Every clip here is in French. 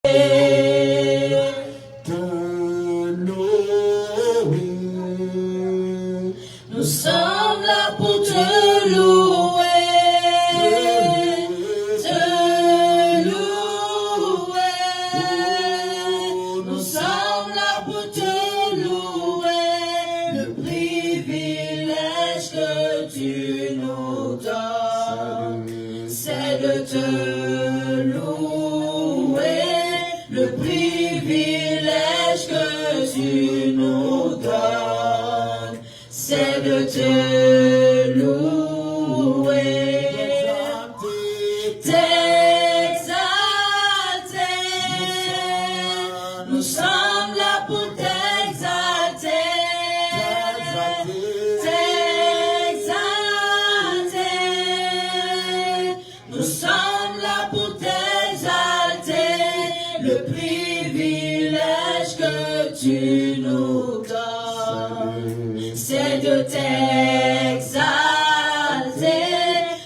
Nous sommes là pour te louer, te louer. Nous sommes là pour te louer, le privilège que tu nous donnes, c'est de te louer, le privilège que tu nous donnes, c'est de te louer, t'exalter. Nous sommes là pour t'exalter, t'exalter. Nous sommes là pour t'exalter, le privilège que tu nous donnes, c'est de t'exalter,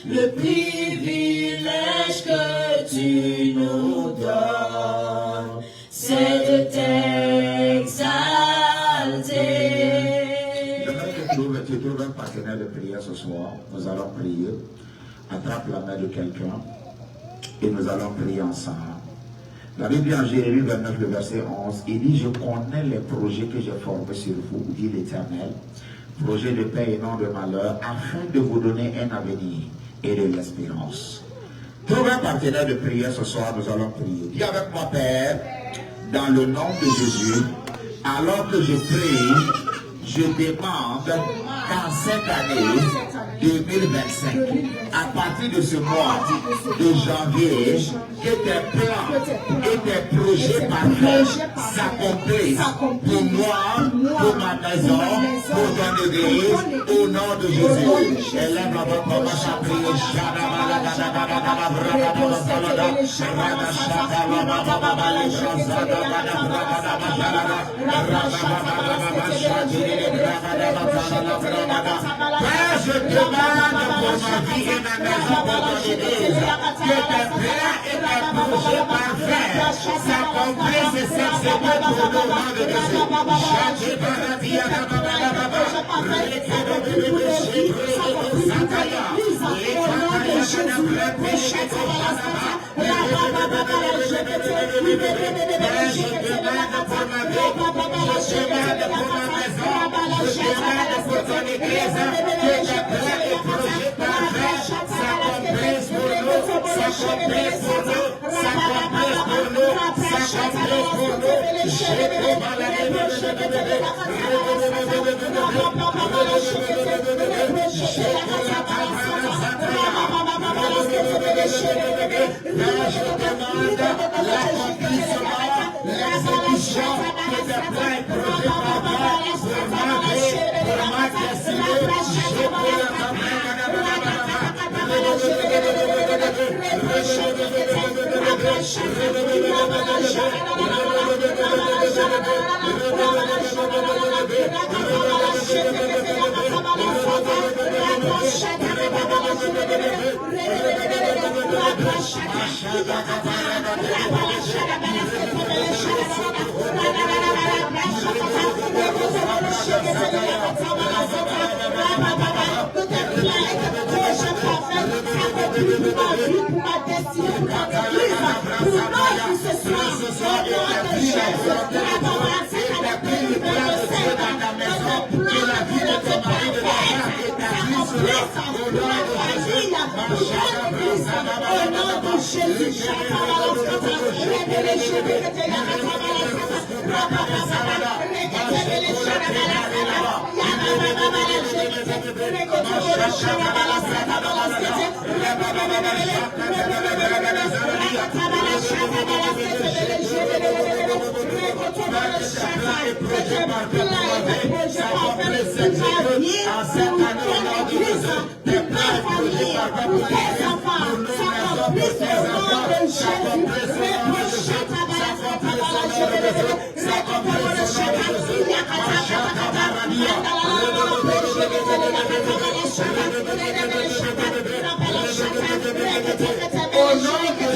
le privilège que tu nous donnes, c'est de t'exalter. Tu trouves un partenaire de prière ce soir. Nous allons prier. Attrape la main de quelqu'un et nous allons prier ensemble. La Bible dit en Jérémie 29, le verset 11, il dit: je connais les projets que j'ai formés sur vous, dit l'Éternel, projets de paix et non de malheur, afin de vous donner un avenir et de l'espérance. Trouve un partenaire de prière ce soir, nous allons prier. Dis avec moi, Père, dans le nom de Jésus, alors que je prie, je demande qu'en cette année 2025, à partir de ce mois de janvier, que tes plans et tes projets parfaits s'accomplissent pour moi, pour ma maison, pour ton église, au nom de Jésus. Élève la voix pour ma prier. Père, je demande pour ma vie et ma maison pour ton église, que tes plans et tes projets parfaits s'accomplissent et s'exécutent pour le nom de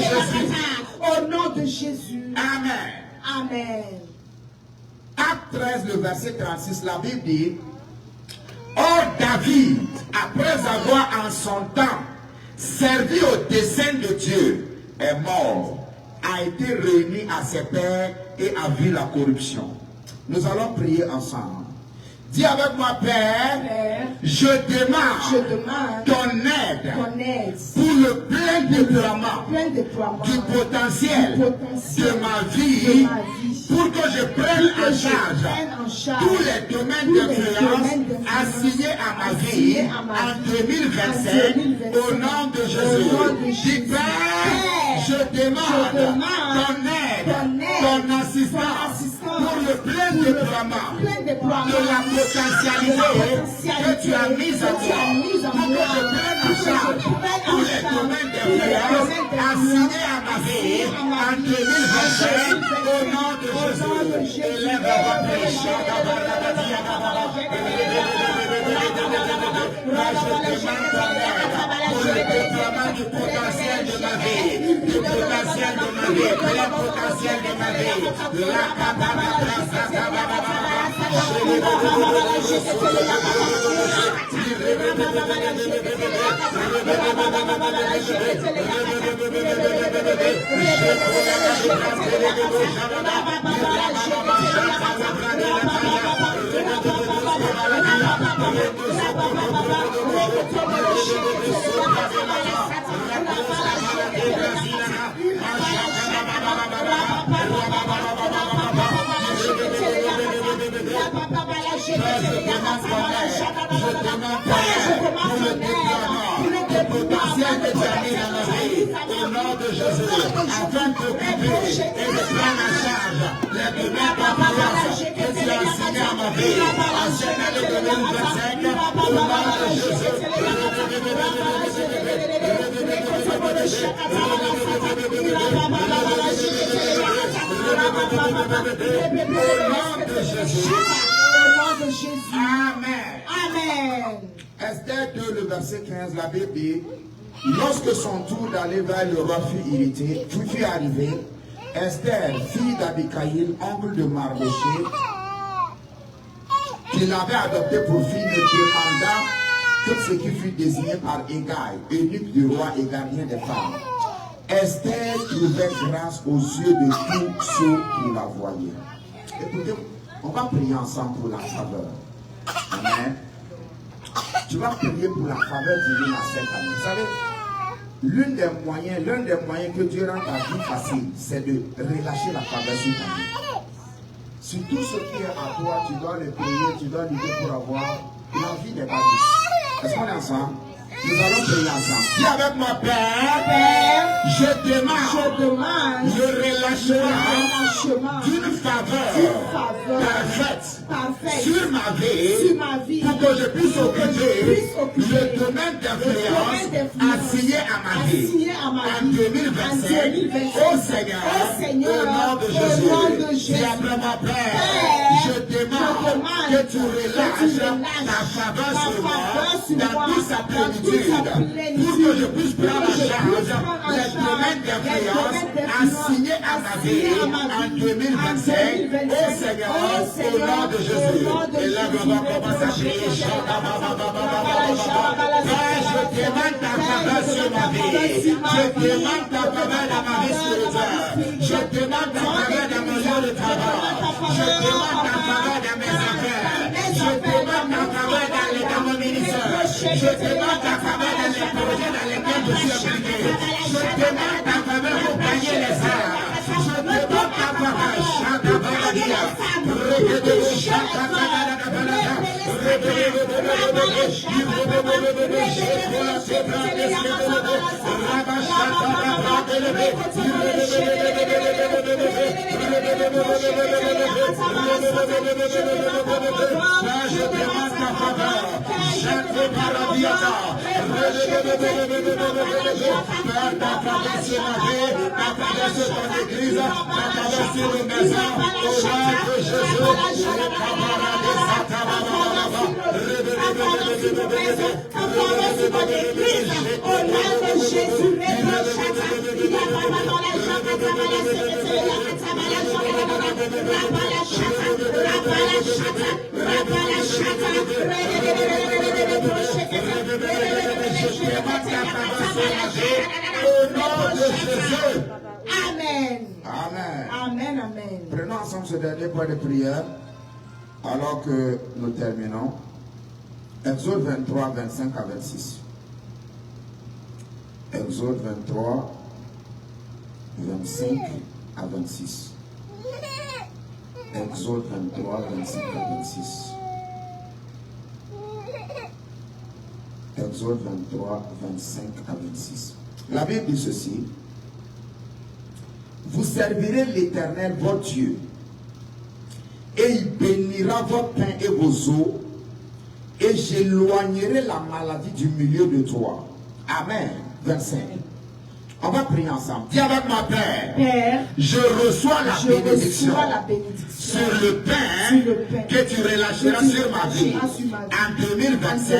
Jésus. Au nom de Jésus, Amen. Amen. Acte 13, le verset 36, la Bible dit, or David, après avoir en son temps servi au dessein de Dieu, est mort, a été réuni à ses pères et a vu la corruption. Nous allons prier ensemble. Dis avec moi, Père, je demande ton aide pour le plein déploiement du potentiel de ma vie, pour que je prenne en charge tous les domaines d'influence assignés à ma vie en 2025 au nom de Jésus. Dis, Père, je demande ton aide, ton assistance pour le plein déploiement de la potentialité que tu as mise en moi, pour que je prenne en charge tous les domaines d'influence assignés à ma vie en 2025 au nom de Jésus. Élève la voix, pour le déploiement du potentiel de ma vie, du potentiel de ma vie, plein potentiel de ma vie. Au nom de Jésus, afin d'occuper et de prendre en charge les domaines d'influence que tu as assigné à ma vie, en cette année 2025, au nom de Jésus. Au nom de Jésus. Amen. Amen. Esther 2, le verset 15, la Bible dit, lorsque son tour d'aller vers le roi fut irrité, fut arrivé, Esther, fille d'Abikaïl, oncle de Mardoché, qui l'avait adopté pour fille, ne demanda que ce qui fut désigné par Hégai, eunuque du roi et gardien des femmes. Esther trouvait grâce aux yeux de tous ceux qui la voyaient. Écoutez, on va prier ensemble pour la faveur. Amen. Tu vas prier pour la faveur divine à cette année. Vous savez, l'un des moyens que Dieu rend ta vie facile, c'est de relâcher la faveur sur ta vie. Sur tout ce qui est à toi, tu dois le prier, tu dois lutter pour avoir la vie des bâtiments. Est-ce qu'on est ensemble? Nous allons prier ensemble. Dis avec moi, Père, je demande le relâchement d'une faveur parfaite sur ma vie pour que je puisse occuper le domaine d'influence assigné à ma vie en 2025. Ô Seigneur, au nom de Jésus, dis après moi, Père, je demande que tu relâches ta faveur sur moi dans toute sa plénitude. Pour que je puisse prendre en charge les domaines d'influence assignés à ma vie en 2025. Ô Seigneur, au nom de Jésus, et là on va commencer à prier. Père, je demande ta faveur sur ma vie. Je demande ta faveur dans ma vie spirituelle. Je demande ta faveur dans mon lieu de travail. Je demande ta faveur dans mes affaires. Je demande ta faveur dans mon ministère. Je demande ta faveur dans les projets dans lesquels je suis impliqué. Je demande ta faveur pour gagner les armes. Je demande ta faveur. Au nom de Jésus, Amen. Amen. Amen, amen. Prenons ensemble ce dernier point de prière alors que nous terminons. Exode 23, 25 à 26. Exode 23, 25 à 26. Exode 23, 25 à 26. Exode 23, 25 à 26. La Bible dit ceci. Vous servirez l'Éternel, votre Dieu, et il bénira votre pain et vos eaux, et j'éloignerai la maladie du milieu de toi. Amen. 25. On va prier ensemble. Dis avec ma Père. Père, Je reçois la bénédiction sur le pain que tu relâcheras sur ma vie en 2025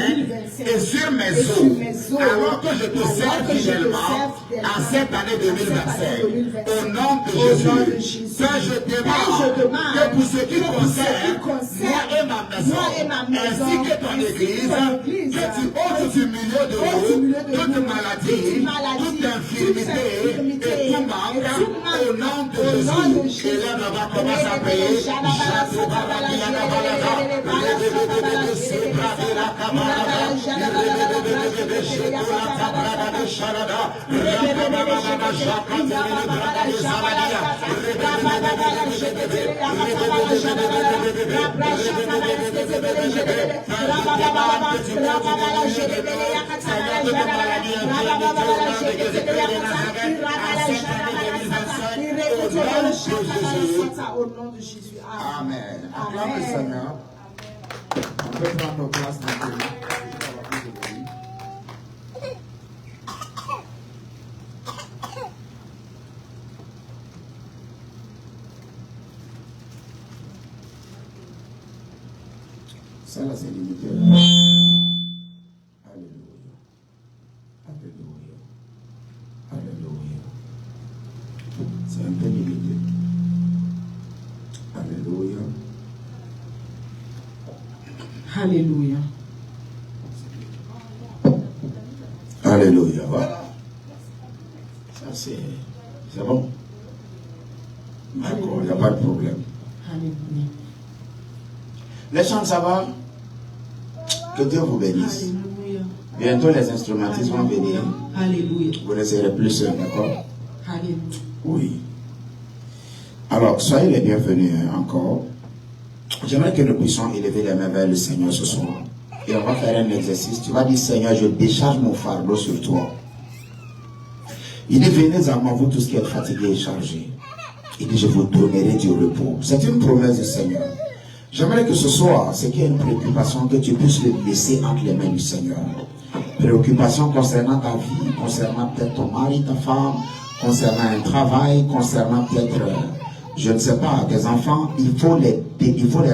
et sur mes eaux, alors que je te sers fidèlement en cette année 2025. Au nom de Jésus, Père, je demande que pour ce qui concerne moi et ma maison, ainsi que ton église, que tu ôtes du milieu de nous toute maladie, toute infirmité et tout manque, au nom de Jésus. Et là, on va commencer à prier. Au nom de Jésus. Amen. Acclame le Seigneur. On peut prendre nos places maintenant. Ça là, c'est limité. Alléluia. Alléluia. Alléluia. C'est un peu limité. Alléluia. Alléluia. Alléluia. Voilà. Ça, c'est bon. D'accord, il n'y a pas de problème. Alléluia. Les chants, ça va? Que Dieu vous bénisse. Alléluia. Bientôt, les instrumentistes vont venir. Alléluia. Vous ne serez plus seuls, d'accord? Alléluia. Oui. Alors, soyez les bienvenus encore. J'aimerais que nous puissions élever les mains vers le Seigneur ce soir. Et on va faire un exercice. Tu vas dire, Seigneur, je décharge mon fardeau sur toi. Il dit, venez à moi, vous tous qui êtes fatigués et chargés. Il dit, je vous donnerai du repos. C'est une promesse du Seigneur. J'aimerais que ce soir, ce qui est une préoccupation, que tu puisses le laisser entre les mains du Seigneur. Préoccupation concernant ta vie, concernant peut-être ton mari, ta femme, concernant un travail, concernant peut-être, je ne sais pas, tes enfants, il faut les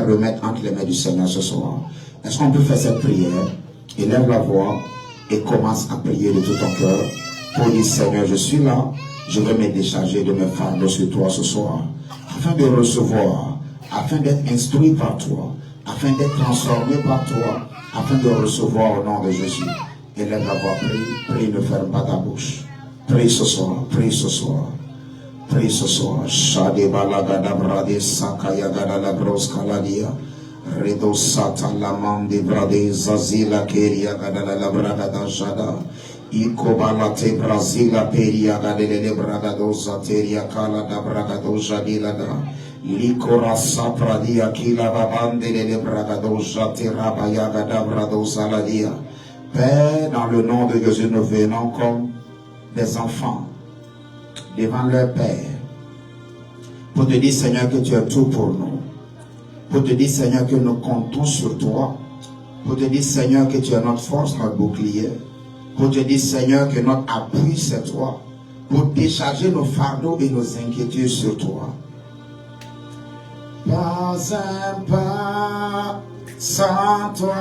remettre entre les mains du Seigneur ce soir. Est-ce qu'on peut faire cette prière? Élève la voix et commence à prier de tout ton cœur pour dire, Seigneur, je suis là, je vais me décharger de mes fardeaux sur toi ce soir, afin de recevoir, afin d'être instruit par toi, afin d'être transformé par toi, afin de recevoir au nom de Jésus. Élève la voix, prie, ne ferme pas ta bouche. Prie ce soir, prie ce soir. Prie ce soir. Shade balagada brade sakaya gada la bros kaladia. Redo sata la mande brade zazila keria gada la bragada jada. Iko balate brazila peria gada le bragado zateria kala da bragado jadila da. Likora sapradia kila babande le bragado jatera bayaga da brado saladia. Père, dans le nom de Jésus, nous venons comme des enfants devant leur Père pour te dire, Seigneur, que tu es tout pour nous, pour te dire, Seigneur, que nous comptons sur toi, pour te dire, Seigneur, que tu es notre force, notre bouclier, pour te dire, Seigneur, que notre appui c'est toi, pour décharger nos fardeaux et nos inquiétudes sur toi. Pas un pas sans toi.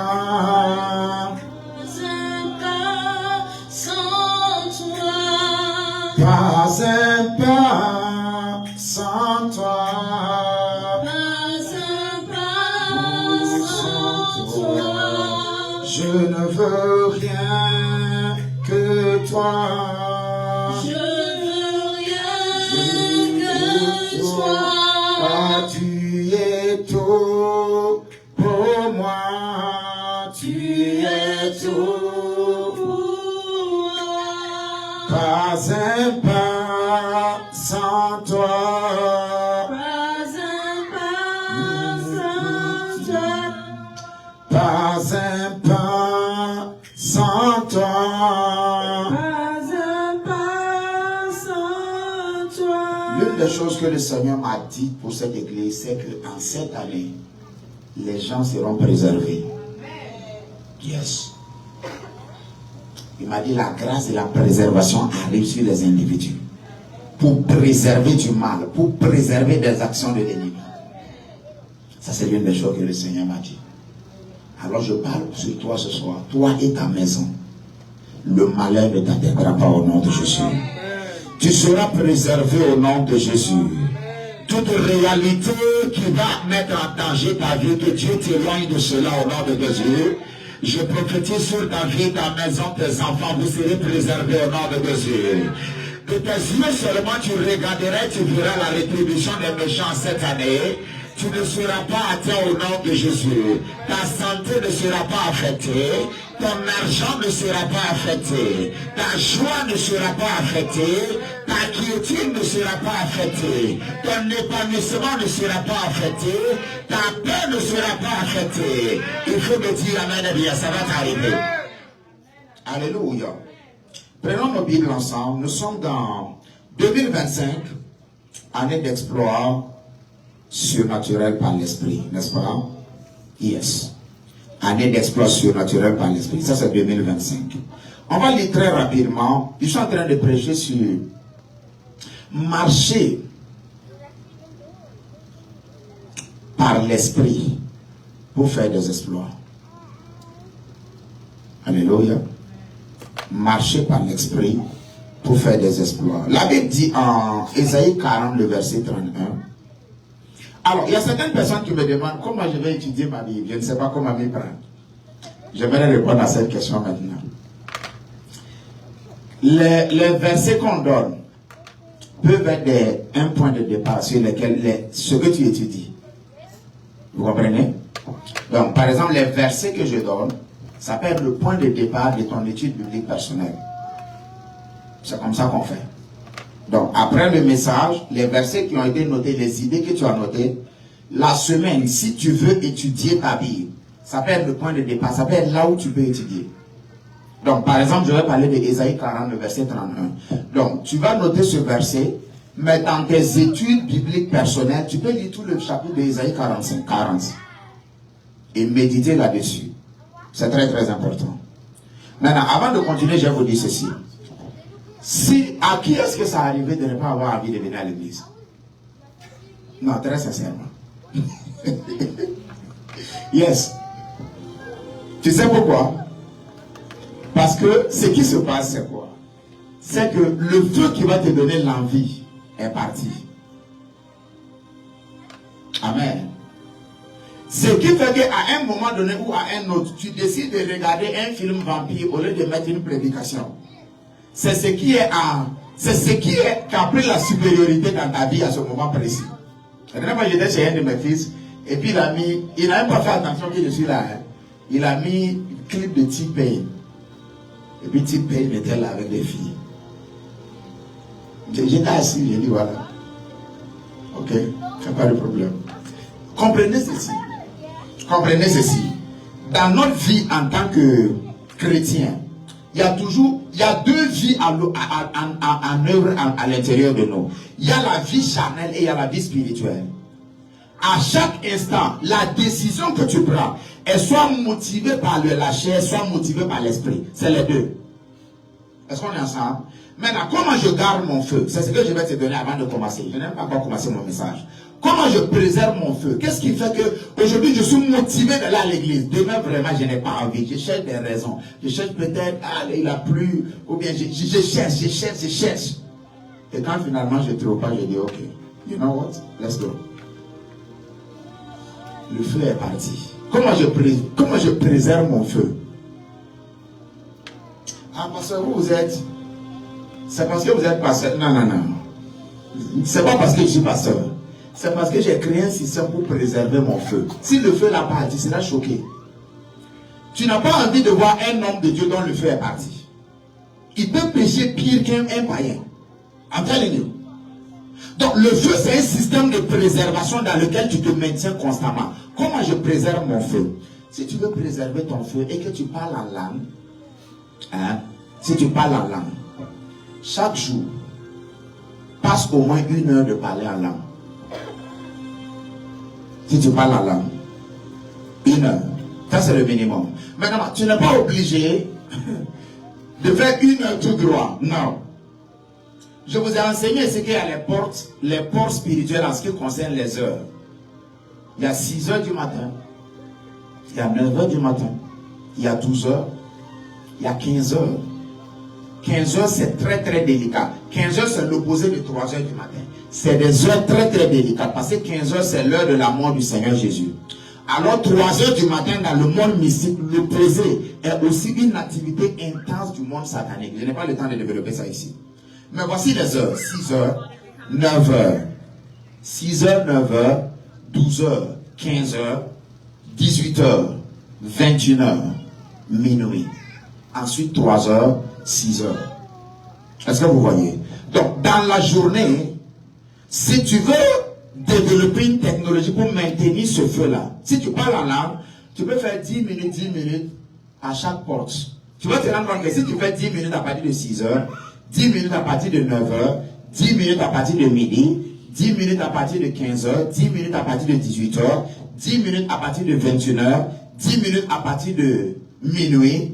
Pas un pas Je ne veux rien que toi. Je veux rien que toi. Ah, tu es tout pour moi. Tu es tout pour moi. Pas un pas sans toi. Pas un pas sans toi. Pas un pas sans toi. Pas un pas sans toi. L'une des choses que le Seigneur m'a dit pour cette église, c'est qu'en cette année, les gens seront préservés. Yes. Il m'a dit la grâce et la préservation arrivent sur les individus. Pour préserver du mal, pour préserver des actions de l'ennemi. Ça, c'est l'une des choses que le Seigneur m'a dit. Alors je parle sur toi ce soir, toi et ta maison. Le malheur ne t'atteindra pas au nom de Jésus. Tu seras préservé au nom de Jésus. Toute réalité qui va mettre en danger ta vie, que Dieu t'éloigne de cela au nom de Jésus. Je prophétise sur ta vie, ta maison, tes enfants, vous serez préservés au nom de Jésus. Que tes yeux seulement tu regarderas, tu verras la rétribution des méchants cette année. Tu ne seras pas atteint au nom de Jésus. Ta santé ne sera pas affectée. Ton argent ne sera pas affecté. Ta joie ne sera pas affectée. Ta quiétude ne sera pas affectée. Ton épanouissement ne sera pas affecté. Ta paix ne sera pas affectée. Il faut me dire amen et bien, ça va t'arriver. Alléluia. Prenons nos Bibles ensemble. Nous sommes dans 2025, année d'exploit surnaturel par l'esprit, n'est-ce pas? Yes. Année d'exploit surnaturel par l'esprit. Ça, c'est 2025. On va lire très rapidement. Ils sont en train de prêcher sur marcher par l'esprit pour faire des exploits. Alléluia. Marcher par l'esprit pour faire des exploits. La Bible dit en Ésaïe 40, le verset 31. Alors, il y a certaines personnes qui me demandent comment je vais étudier ma Bible. Je ne sais pas comment m'y prendre. Je vais répondre à cette question maintenant. Les versets qu'on donne peuvent être un point de départ sur lequel ce que tu étudies. Vous comprenez? Donc, par exemple, les versets que je donne, ça peut être le point de départ de ton étude biblique personnelle. C'est comme ça qu'on fait. Donc, après le message, les versets qui ont été notés, les idées que tu as notées, la semaine, si tu veux étudier ta Bible, ça peut être le point de départ, ça peut être là où tu peux étudier. Donc, par exemple, je vais parler de Ésaïe 40, le verset 31. Donc, tu vas noter ce verset, mais dans tes études bibliques personnelles, tu peux lire tout le chapitre de Ésaïe 40, et méditer là-dessus. C'est très, très important. Maintenant, avant de continuer, je vais vous dire ceci. À qui est-ce que ça arrivait de ne pas avoir envie de venir à l'église? Non, très sincèrement. Yes. Tu sais pourquoi? Parce que ce qui se passe, c'est quoi? C'est que le feu qui va te donner l'envie est parti. Amen. Ce qui fait qu'à un moment donné ou à un autre, tu décides de regarder un film vampire au lieu de mettre une prédication. C'est ce qui a pris la supériorité dans ta vie à ce moment précis. La dernière fois, j'étais chez un de mes fils, et puis il n'a même pas fait attention que je suis là. Hein. Il a mis un clip de T-Pain. Et puis T-Pain était là avec des filles. J'étais assis, j'ai dit voilà. Ok, c'est pas de problème. Comprenez ceci. Comprenez ceci. Dans notre vie en tant que chrétien, il y a deux vies en œuvre à l'intérieur de nous. Il y a la vie charnelle et il y a la vie spirituelle. À chaque instant, la décision que tu prends est soit motivée par la chair, soit motivée par l'esprit. C'est les deux. Est-ce qu'on est ensemble? Maintenant, comment je garde mon feu? C'est ce que je vais te donner avant de commencer. Je n'ai pas encore commencé mon message. Comment je préserve mon feu? Qu'est-ce qui fait que aujourd'hui je suis motivé d'aller à l'église? Demain, vraiment, je n'ai pas envie. Je cherche des raisons. Je cherche peut-être, il a plu, ou bien je cherche. Et quand finalement je ne trouve pas, je dis ok. You know what? Let's go. Le feu est parti. Comment je préserve mon feu? Ah, pasteur, vous êtes... C'est parce que vous êtes pasteur. Non, non, non. C'est pas parce que je suis pasteur. C'est parce que j'ai créé un système pour préserver mon feu. Si le feu n'a pas parti, c'est là choqué. Tu n'as pas envie de voir un homme de Dieu dont le feu est parti. Il peut pécher pire qu'un païen. I'm telling you. Donc le feu, c'est un système de préservation dans lequel tu te maintiens constamment. Comment je préserve mon feu? Si tu veux préserver ton feu et que tu parles en langue, hein, si tu parles en langue, chaque jour, passe au moins 1 heure de parler en langue. Si tu parles en langue, 1 heure. Ça, c'est le minimum. Maintenant, tu n'es pas obligé de faire 1 heure tout droit. Non. Je vous ai enseigné ce qu'il y a les portes spirituelles en ce qui concerne les heures. Il y a 6 heures du matin. Il y a 9 heures du matin. Il y a 12 heures. Il y a 15 heures. 15 heures, c'est très très délicat. 15 heures, c'est l'opposé de 3 heures du matin. C'est des heures très très délicates. Parce que 15 heures, c'est l'heure de la mort du Seigneur Jésus. Alors 3 heures du matin dans le monde mystique, l'opposé est aussi une activité intense du monde satanique. Je n'ai pas le temps de développer ça ici. Mais voici les heures. 6 heures, 9 heures. 6 heures, 9 heures, 12 heures, 15 heures, 18 heures, 21 heures, minuit. Ensuite 3 heures, 6 heures. Est-ce que vous voyez? Donc, dans la journée, si tu veux développer une technologie pour maintenir ce feu-là, si tu parles en langue, tu peux faire 10 minutes à chaque porte. Tu vas te rendre compte que si tu fais 10 minutes à partir de 6 heures, 10 minutes à partir de 9 heures, 10 minutes à partir de midi, 10 minutes à partir de 15 heures, 10 minutes à partir de 18 heures, 10 minutes à partir de 21 heures, 10 minutes à partir de minuit,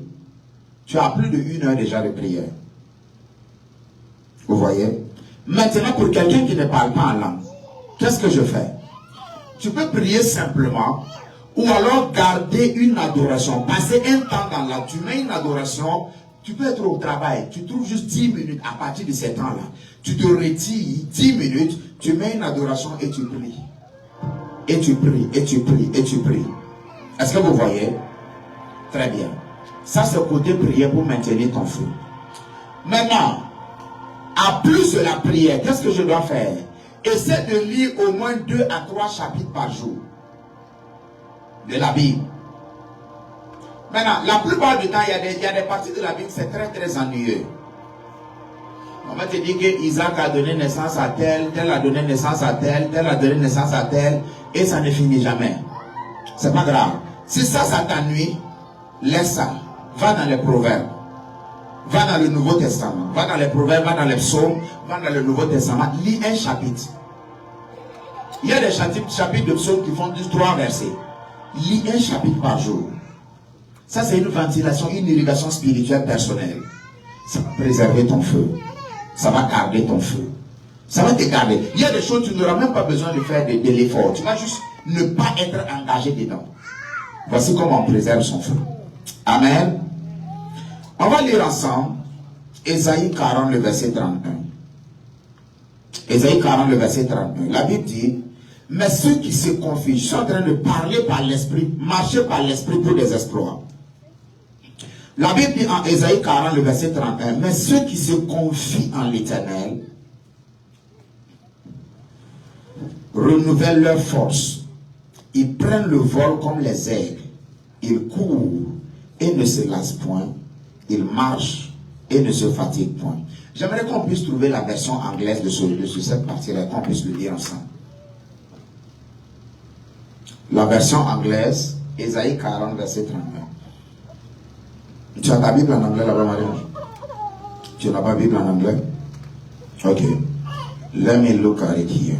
tu as plus de 1 heure déjà de prière. Vous voyez? Maintenant, pour quelqu'un qui ne parle pas en langue, qu'est-ce que je fais? Tu peux prier simplement, ou alors garder une adoration. Passer un temps dans la... Tu mets une adoration, tu peux être au travail, tu trouves juste 10 minutes à partir de ces temps-là. Tu te retires 10 minutes, tu mets une adoration et tu pries. Et tu pries, et tu pries, et tu pries. Est-ce que vous voyez? Très bien. Ça, c'est côté prière pour maintenir ton feu. Maintenant, à plus de la prière, qu'est-ce que je dois faire? Essaie de lire au moins 2 à 3 chapitres par jour de la Bible. Maintenant, la plupart du temps, il y a des parties de la Bible, c'est très très ennuyeux. On va te dire que Isaac a donné naissance à tel, tel a donné naissance à tel, tel a donné naissance à tel, et ça ne finit jamais. C'est pas grave. Si ça t'ennuie, laisse ça. Va dans les proverbes. Va dans le Nouveau Testament. Va dans les proverbes, va dans les psaumes, va dans le Nouveau Testament. Lis un chapitre. Il y a des chapitres de psaumes qui font juste 3 versets. Lis un chapitre par jour. Ça, c'est une ventilation, une irrigation spirituelle personnelle. Ça va préserver ton feu. Ça va garder ton feu. Ça va te garder. Il y a des choses, tu n'auras même pas besoin de faire de l'effort. Tu vas juste ne pas être engagé dedans. Voici comment on préserve son feu. Amen. On va lire ensemble Ésaïe 40, le verset 31. Ésaïe 40, le verset 31. La Bible dit, mais ceux qui se confient, je suis en train de parler par l'esprit, marcher par l'esprit pour des exploits. La Bible dit en Ésaïe 40, le verset 31, mais ceux qui se confient en l'Éternel renouvellent leur force. Ils prennent le vol comme les aigles. Ils courent et ne se lassent point. Ils marchent et ne se fatiguent point. J'aimerais qu'on puisse trouver la version anglaise de cette partie-là, qu'on puisse le lire ensemble. La version anglaise, Ésaïe 40, verset 31. Tu as ta Bible en anglais là-bas, Marie? Tu n'as pas Bible en anglais? Ok. Let me look at it here.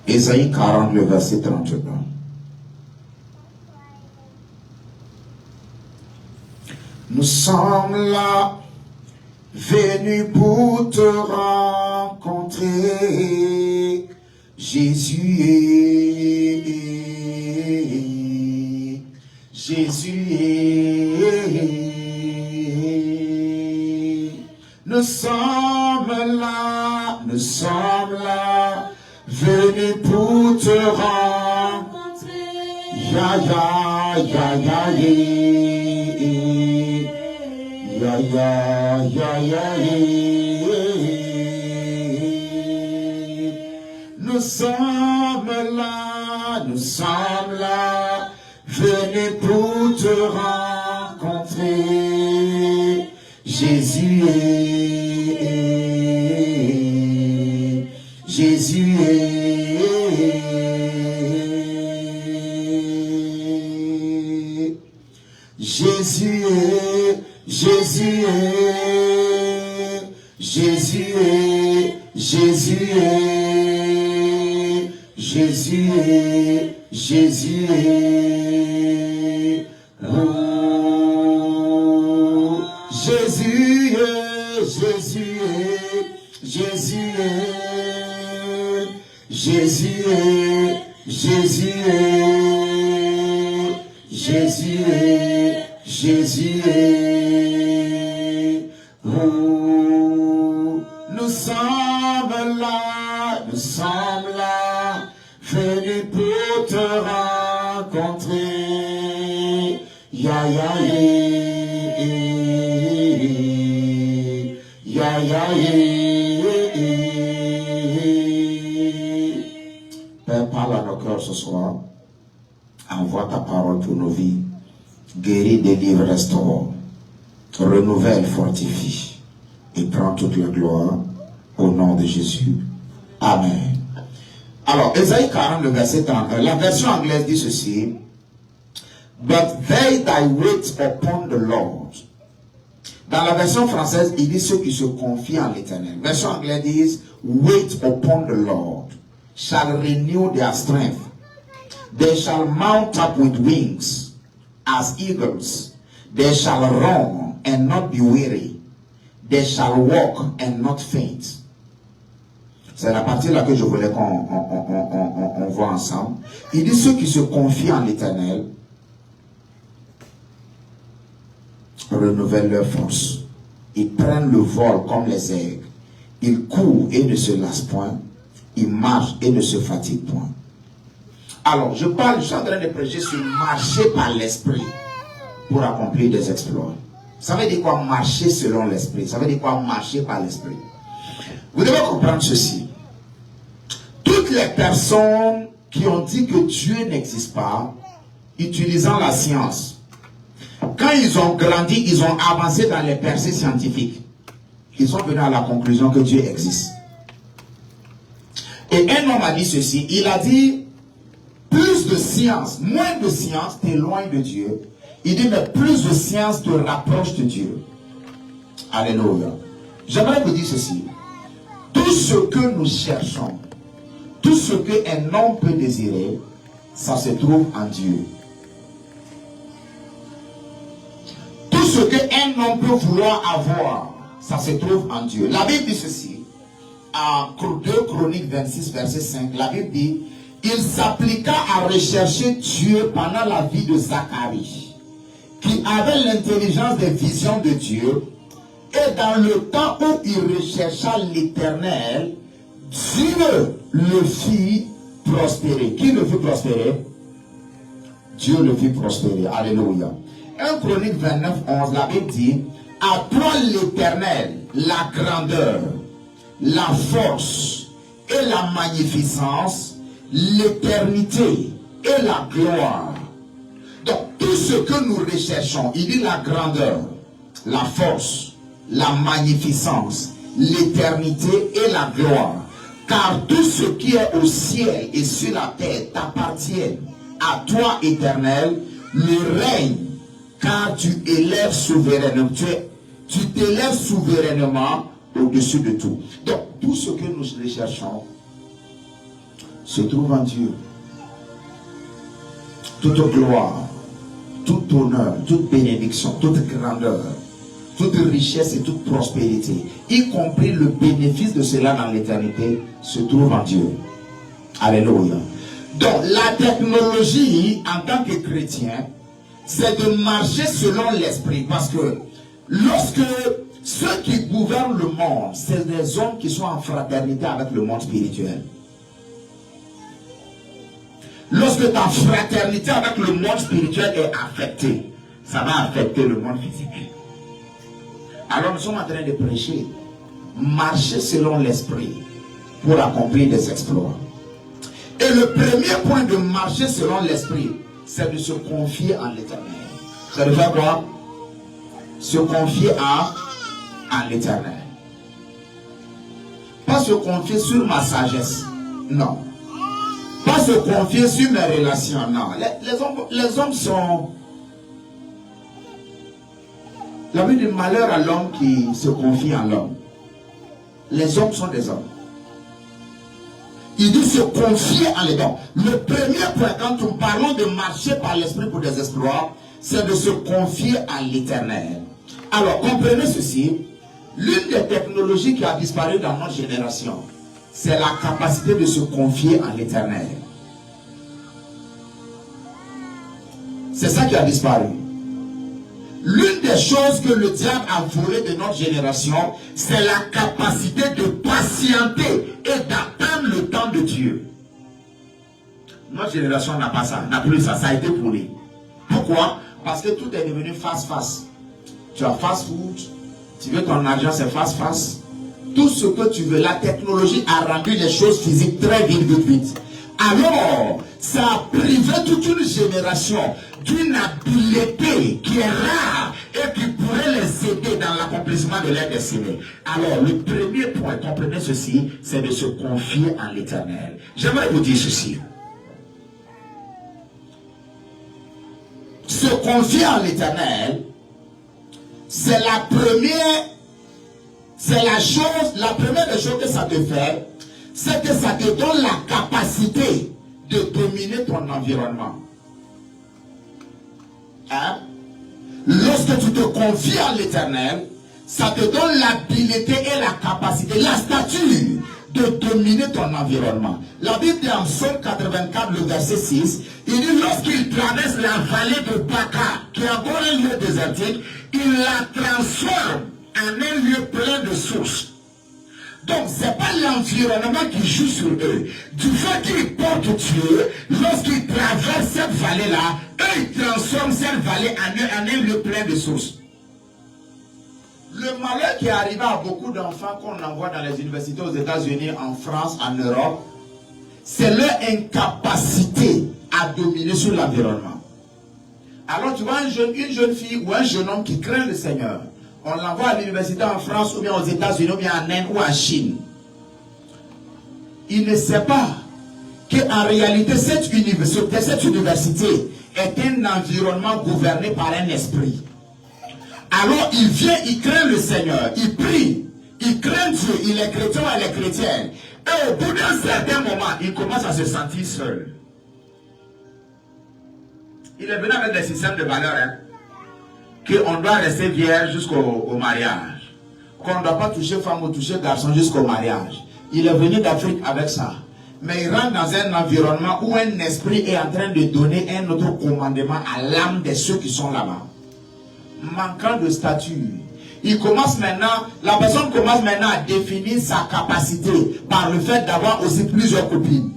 Ésaïe 40, le verset 31. Nous sommes là, venus pour te rencontrer, Jésus. nous sommes là, venus pour te rencontrer. Ya ya ya ya ya ya ya ya Nous sommes là, venus pour te rencontrer. Jésus est, Jésus est, Jésus est, Jésus est, Jésus est, Jésus est, Jésus est, Jésus est. Oh, Jésus est, Jésus est, Jésus est, Jésus est, Jésus est, Jésus est, Jésus est. Oh, nous sommes là, venus pour te rencontrer. Ya ya ya ya Père, parle à nos cœurs ce soir. Envoie ta parole pour nos vies. Guéris, délivre, restaure. Renouvelle, fortifie. Et prends toute la gloire au nom de Jésus. Amen. Alors, Ésaïe 40, le verset 31, la version anglaise dit ceci. But they that wait upon the Lord. Dans la version française, il dit ceux qui se confient en l'Éternel. Version anglaise dit wait upon the Lord shall renew their strength. They shall mount up with wings as eagles. They shall run and not be weary. They shall walk and not faint. C'est la partie là que je voulais qu'on voit ensemble. Il dit ceux qui se confient en l'Éternel renouvellent leur force. Ils prennent le vol comme les aigles. Ils courent et ne se lassent point. Ils marchent et ne se fatiguent point. Alors, je suis en train de prêcher sur marcher par l'esprit pour accomplir des exploits. Ça veut dire quoi marcher selon l'esprit? Ça veut dire quoi marcher par l'esprit? Vous devez comprendre ceci. Toutes les personnes qui ont dit que Dieu n'existe pas, utilisant la science, quand ils ont grandi, ils ont avancé dans les percées scientifiques. Ils sont venus à la conclusion que Dieu existe. Et un homme a dit ceci, il a dit, plus de science, moins de science t'éloigne de Dieu. Il dit, mais plus de science te rapproche de Dieu. Alléluia. J'aimerais vous dire ceci. Tout ce que nous cherchons, tout ce qu'un homme peut désirer, ça se trouve en Dieu. Tout ce qu'un homme peut vouloir avoir, ça se trouve en Dieu. La Bible dit ceci, en 2 Chroniques 26, verset 5, la Bible dit, il s'appliqua à rechercher Dieu pendant la vie de Zacharie, qui avait l'intelligence des visions de Dieu, et dans le temps où il rechercha l'Éternel, Dieu le fit prospérer. Qui le fit prospérer? Dieu le fit prospérer. Alléluia. 1 Chronique 29, 11, la Bible dit, à toi l'Éternel, la grandeur, la force et la magnificence, l'éternité et la gloire. Donc tout ce que nous recherchons, il dit la grandeur, la force, la magnificence, l'éternité et la gloire. Car tout ce qui est au ciel et sur la terre t'appartient à toi, Éternel, le règne, car tu élèves souverainement, tu t'élèves souverainement au-dessus de tout. Donc, tout ce que nous recherchons se trouve en Dieu. Toute gloire, tout honneur, toute bénédiction, toute grandeur, toute richesse et toute prospérité, y compris le bénéfice de cela dans l'éternité, se trouve en Dieu. Alléluia. Donc, la technologie, en tant que chrétien, c'est de marcher selon l'esprit. Parce que lorsque Ceux qui gouvernent le monde, c'est des hommes qui sont en fraternité avec le monde spirituel. Lorsque ta fraternité avec le monde spirituel est affectée, ça va affecter le monde physique. Alors nous sommes en train de prêcher. Marcher selon l'esprit pour accomplir des exploits. Et le premier point de marcher selon l'esprit, c'est de se confier en l'Éternel. Ça veut dire quoi? Se confier en l'Éternel. Pas se confier sur ma sagesse. Non. Pas se confier sur mes relations. Non. Les hommes sont... La vie du malheur à l'homme qui se confie en l'homme. Les hommes sont des hommes. Il dit se confier en les dons. Le premier point, quand nous parlons de marcher par l'esprit pour des exploits, c'est de se confier à l'Éternel. Alors, comprenez ceci. L'une des technologies qui a disparu dans notre génération, c'est la capacité de se confier en l'Éternel. C'est ça qui a disparu. L'une des choses que le diable a volé de notre génération, c'est la capacité de patienter et d'attendre le temps de Dieu. Notre génération n'a pas ça, n'a plus ça, ça a été volé. Pourquoi? Parce que tout est devenu fast-fast. Tu as fast-food, tu veux ton argent, c'est fast-fast. Tout ce que tu veux, la technologie a rendu les choses physiques très vite. Alors, ça a privé toute une génération d'une habileté qui est rare et qui pourrait les aider dans l'accomplissement de leur destinée. Alors, le premier point, comprenez ceci, c'est de se confier en l'Éternel. J'aimerais vous dire ceci. Se confier en l'Éternel, c'est la première des choses que ça te fait, c'est que ça te donne la capacité de dominer ton environnement. Hein? Lorsque tu te confies en l'Éternel, ça te donne l'habilité et la capacité, la stature de dominer ton environnement. La Bible dit en Psaume 84, le verset 6, il dit lorsqu'il traverse la vallée de Baca, qui est encore un lieu désertique, il la transforme en un lieu plein de sources. Donc, ce n'est pas l'environnement qui joue sur eux. Du fait qu'ils portent Dieu, lorsqu'ils traversent cette vallée-là, eux, ils transforment cette vallée en un lieu plein de sources. Le malheur qui est arrivé à beaucoup d'enfants qu'on envoie dans les universités aux États-Unis, en France, en Europe, c'est leur incapacité à dominer sur l'environnement. Alors, tu vois une jeune fille ou un jeune homme qui craint le Seigneur. On l'envoie à l'université en France, ou bien aux États-Unis, ou bien en Inde, ou en Chine. Il ne sait pas qu'en réalité, cette université est un environnement gouverné par un esprit. Alors, il vient, il craint le Seigneur, il prie, il craint Dieu, il est chrétien ou elle est chrétienne. Et au bout d'un certain moment, il commence à se sentir seul. Il est venu avec des systèmes de valeurs, hein. Qu'on doit rester vierge jusqu'au mariage. Qu'on ne doit pas toucher femme ou toucher garçon jusqu'au mariage. Il est venu d'Afrique avec ça. Mais il rentre dans un environnement où un esprit est en train de donner un autre commandement à l'âme de ceux qui sont là-bas. Manquant de statut. Il commence maintenant, la personne commence maintenant à définir sa capacité par le fait d'avoir aussi plusieurs copines.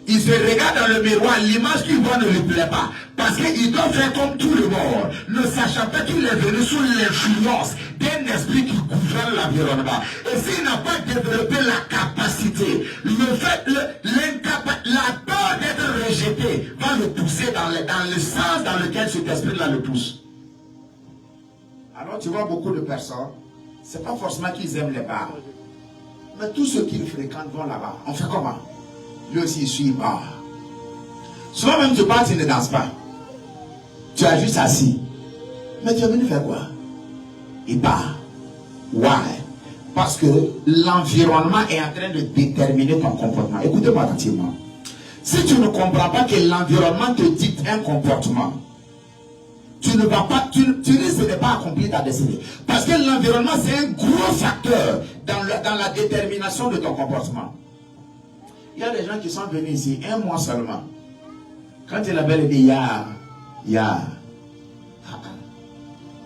Il se regarde dans le miroir, l'image qu'il voit ne lui plaît pas. Parce qu'il doit faire comme tout le monde, ne sachant pas qu'il est venu sous l'influence d'un esprit qui gouverne l'environnement. Et s'il n'a pas développé la capacité, la peur d'être rejeté va le pousser dans le sens dans lequel cet esprit-là le pousse. Alors tu vois beaucoup de personnes, c'est pas forcément qu'ils aiment les bars. Mais tous ceux qui le fréquentent vont là-bas. On fait comment? Lui aussi il suit bar. Souvent même tu pars, tu ne danses pas. Tu as juste assis. Mais tu es venu faire quoi? Il part. Why? Parce que l'environnement est en train de déterminer ton comportement. Écoutez-moi attentivement. Si tu ne comprends pas que l'environnement te dicte un comportement, tu ne vas pas, tu risques de pas accomplir ta destinée. Parce que l'environnement, c'est un gros facteur dans la détermination de ton comportement. Il y a des gens qui sont venus ici 1 mois seulement. Quand il avait dit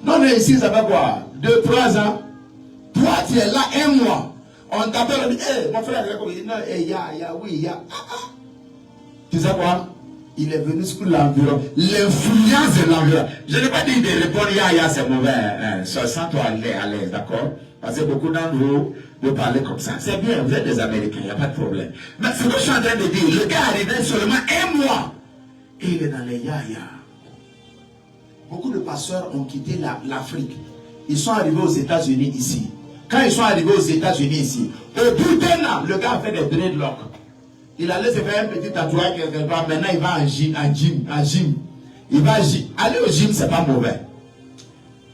Non, mais ici, ça fait quoi? 2, 3 ans. Toi, tu es là 1 mois. On t'appelle, on dit, hé, mon frère, il dit, non, il y a, oui, il y a. Tu sais quoi? Il est venu sur l'environnement. L'influence de l'environnement. Je n'ai pas dit de répondre, c'est mauvais. Hein. Sens-toi à l'aise, d'accord? Parce que beaucoup d'entre vous parlez comme ça. C'est bien, vous êtes des Américains, il n'y a pas de problème. Mais ce que je suis en train de dire, le gars est arrivé seulement 1 mois. Et il est dans les yaya. Beaucoup de pasteurs ont quitté l'Afrique. Ils sont arrivés aux États-Unis ici. Quand ils sont arrivés aux États-Unis ici, au bout d'1 an, le gars a fait des dreadlocks. Il allait se faire un petit tatouage quelque part. Maintenant, il va en gym. Il va aller au gym, c'est pas mauvais.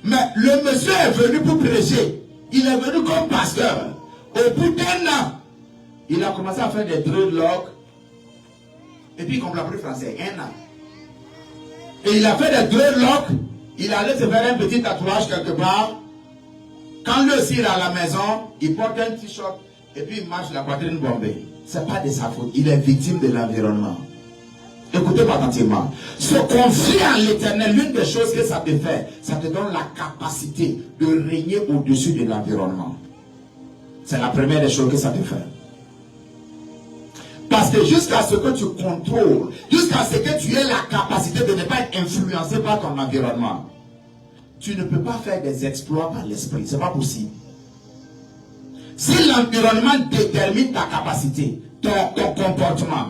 Mais le monsieur est venu pour prêcher. Il est venu comme pasteur. Au bout d'1 an, il a commencé à faire des dreadlocks. Et puis, il comprend plus français. 1 an. Et il a fait des dreadlocks. Il allait se faire un petit tatouage quelque part. Quand lui aussi il est à la maison, il porte un t-shirt et puis il marche la poitrine bombée. Ce n'est pas de sa faute. Il est victime de l'environnement. Écoutez-moi attentivement. Se confier en l'Éternel, l'une des choses que ça te fait, ça te donne la capacité de régner au-dessus de l'environnement. C'est la première des choses que ça te fait. Parce que jusqu'à ce que tu contrôles, jusqu'à ce que tu aies la capacité de ne pas être influencé par ton environnement, tu ne peux pas faire des exploits par l'esprit. Ce n'est pas possible. Si l'environnement détermine ta capacité, ton comportement,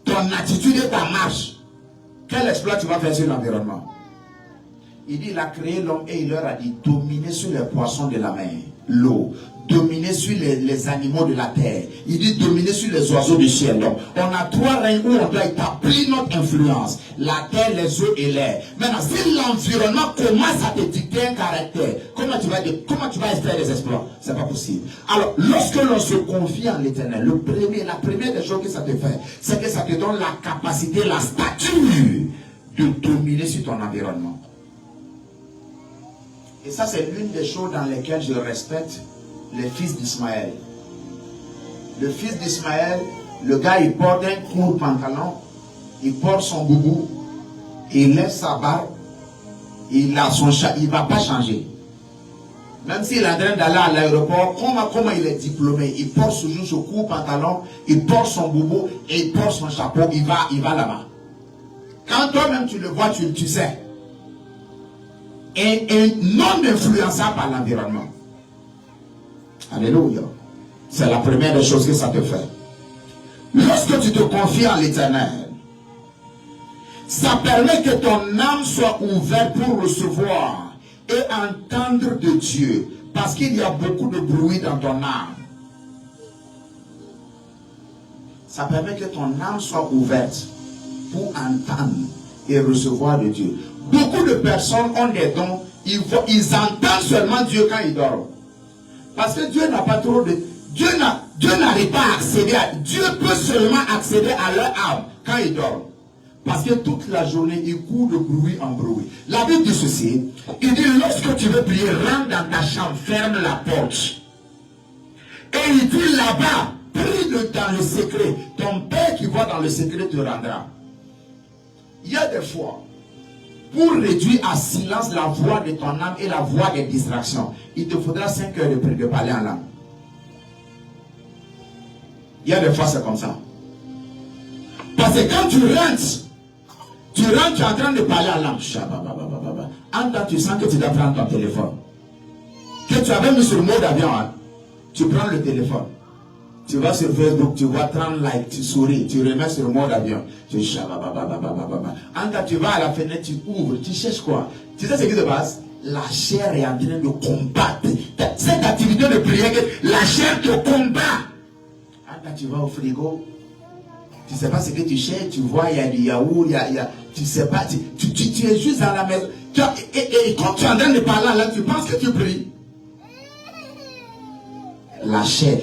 ton attitude et ta marche, quel exploit tu vas faire sur l'environnement? Il dit, il a créé l'homme et il leur a dit, dominez sur les poissons de la mer, l'eau, dominer sur les animaux de la terre. Il dit dominer sur les oiseaux du ciel. Donc, on a 3 règnes où on doit établir notre influence. La terre, les eaux et l'air. Maintenant, si l'environnement commence à te dicter un caractère, comment tu vas espérer des exploits? C'est pas possible. Alors, lorsque l'on se confie en l'Éternel, la première des choses que ça te fait, c'est que ça te donne la capacité, la stature de dominer sur ton environnement. Et ça, c'est l'une des choses dans lesquelles je respecte les fils d'Ismaël. Le fils d'Ismaël, le gars, il porte un court pantalon, il porte son boubou, il lève sa barbe, il a son chat, il ne va pas changer. Même s'il est en train d'aller à l'aéroport, comment il est diplômé, il porte toujours ce court pantalon, il porte son boubou et il porte son chapeau, il va là-bas. Quand toi-même tu le vois, tu sais. Et non influençable par l'environnement. Alléluia. C'est la première des choses que ça te fait. Lorsque tu te confies en l'Éternel, ça permet que ton âme soit ouverte pour recevoir et entendre de Dieu. Parce qu'il y a beaucoup de bruit dans ton âme. Ça permet que ton âme soit ouverte pour entendre et recevoir de Dieu. Beaucoup de personnes ont des dons, ils entendent seulement Dieu quand ils dorment. Parce que Dieu n'a pas trop de... Dieu n'arrive pas à accéder à... Dieu peut seulement accéder à leur âme quand ils dorment. Parce que toute la journée, ils courent de bruit en bruit. La Bible dit ceci, il dit, lorsque tu veux prier, rentre dans ta chambre, ferme la porte. Et il dit là-bas, prie dans le secret. Ton Père qui voit dans le secret te rendra. Il y a des fois, pour réduire à silence la voix de ton âme et la voix des distractions, il te faudra 5 heures de parler en langue. Il y a des fois c'est comme ça. Parce que quand tu rentres, tu es en train de parler en langue. En temps, tu sens que tu dois prendre ton téléphone. Que tu avais mis sur le mode avion, hein? Tu prends le téléphone. Tu vas sur Facebook, tu vois 30 likes, tu souris, tu remets sur le mode avion. Tu en temps, tu vas à la fenêtre, tu ouvres, tu cherches quoi? Tu sais ce qui se passe? La chair est en train de combattre. Cette activité de prière, la chair te combat. En temps, tu vas au frigo. Tu ne sais pas ce que tu cherches, tu vois, il y a du yaourt, tu ne sais pas, tu es juste dans la maison. Et quand tu es en train de parler là, tu penses que tu pries. La chair.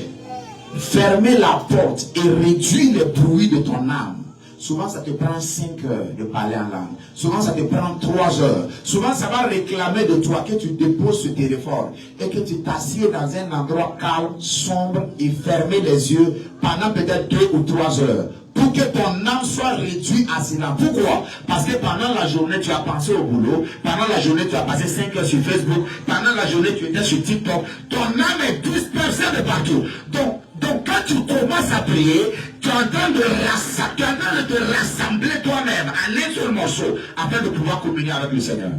Fermer la porte et réduire le bruit de ton âme. Souvent, ça te prend 5 heures de parler en langue. Souvent, ça te prend 3 heures. Souvent, ça va réclamer de toi que tu déposes ce téléphone et que tu t'assieds dans un endroit calme, sombre et fermer les yeux pendant peut-être 2 ou 3 heures pour que ton âme sois réduit à silence. Pourquoi? Parce que pendant la journée, tu as pensé au boulot. Pendant la journée, tu as passé 5 heures sur Facebook. Pendant la journée, tu étais sur TikTok. Ton âme est dispersée de partout. Donc quand tu commences à prier, tu es en train de te rassembler toi-même en un seul morceau afin de pouvoir communier avec le Seigneur.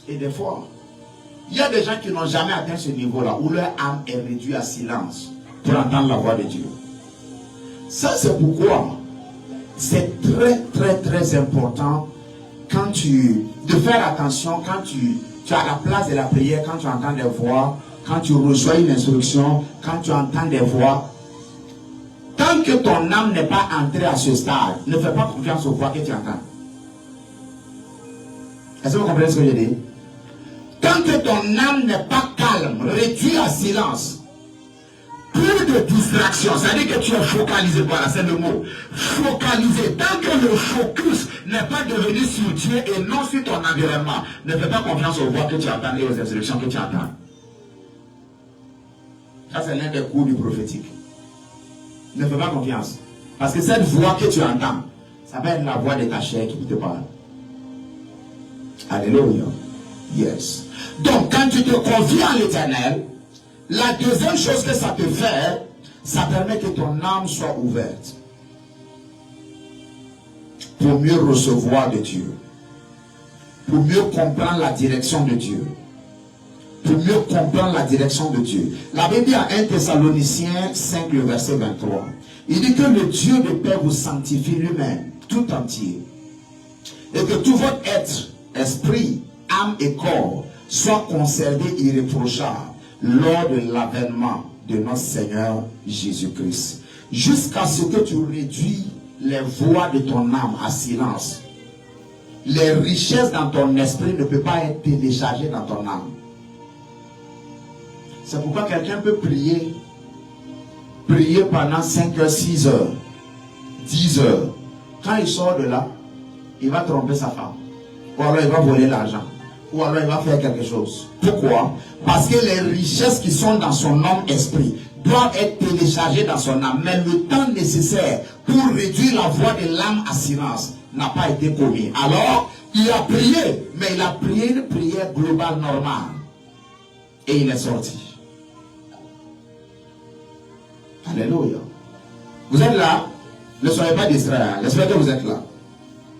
Et des fois, il y a des gens qui n'ont jamais atteint ce niveau-là où leur âme est réduite à silence pour entendre la voix de Dieu. Ça, c'est pourquoi c'est très important de faire attention quand tu es à la place de la prière, quand tu entends des voix, quand tu reçois une instruction, quand tu entends des voix. Tant que ton âme n'est pas entrée à ce stade, ne fais pas confiance aux voix que tu entends. Est-ce que vous comprenez ce que je dis? Tant que ton âme n'est pas calme, réduit à silence, plus de distraction, c'est-à-dire que tu es focalisé, voilà, c'est le mot, focalisé, tant que le focus n'est pas devenu sur Dieu et non sur ton environnement, ne fais pas confiance aux voix que tu entends et aux instructions que tu entends. Ça, c'est l'un des cours du prophétique. Ne fais pas confiance. Parce que cette voix que tu entends, ça va être la voix de ta chair qui te parle. Alléluia. Yes. Donc, quand tu te confies en l'Éternel, la deuxième chose que ça te fait, ça permet que ton âme soit ouverte pour mieux recevoir de Dieu, pour mieux comprendre la direction de Dieu, pour mieux comprendre la direction de Dieu. La Bible dit à 1 Thessaloniciens 5, le verset 23, il dit que le Dieu de paix vous sanctifie lui-même, tout entier, et que tout votre être, esprit, âme et corps soit conservé irréprochable lors de l'avènement de notre Seigneur Jésus-Christ, jusqu'à ce que tu réduis les voix de ton âme à silence. Les richesses dans ton esprit ne peuvent pas être téléchargées dans ton âme. C'est pourquoi quelqu'un peut prier pendant 5 heures, 6 heures, 10 heures. Quand il sort de là, il va tromper sa femme, ou alors il va voler l'argent, ou alors il va faire quelque chose. Pourquoi? Parce que les richesses qui sont dans son homme esprit doivent être téléchargées dans son âme. Mais le temps nécessaire pour réduire la voix de l'âme à silence n'a pas été commis. Alors, il a prié, mais il a prié une prière globale normale. Et il est sorti. Alléluia. Vous êtes là? Ne soyez pas distraits. J'espère que vous êtes là.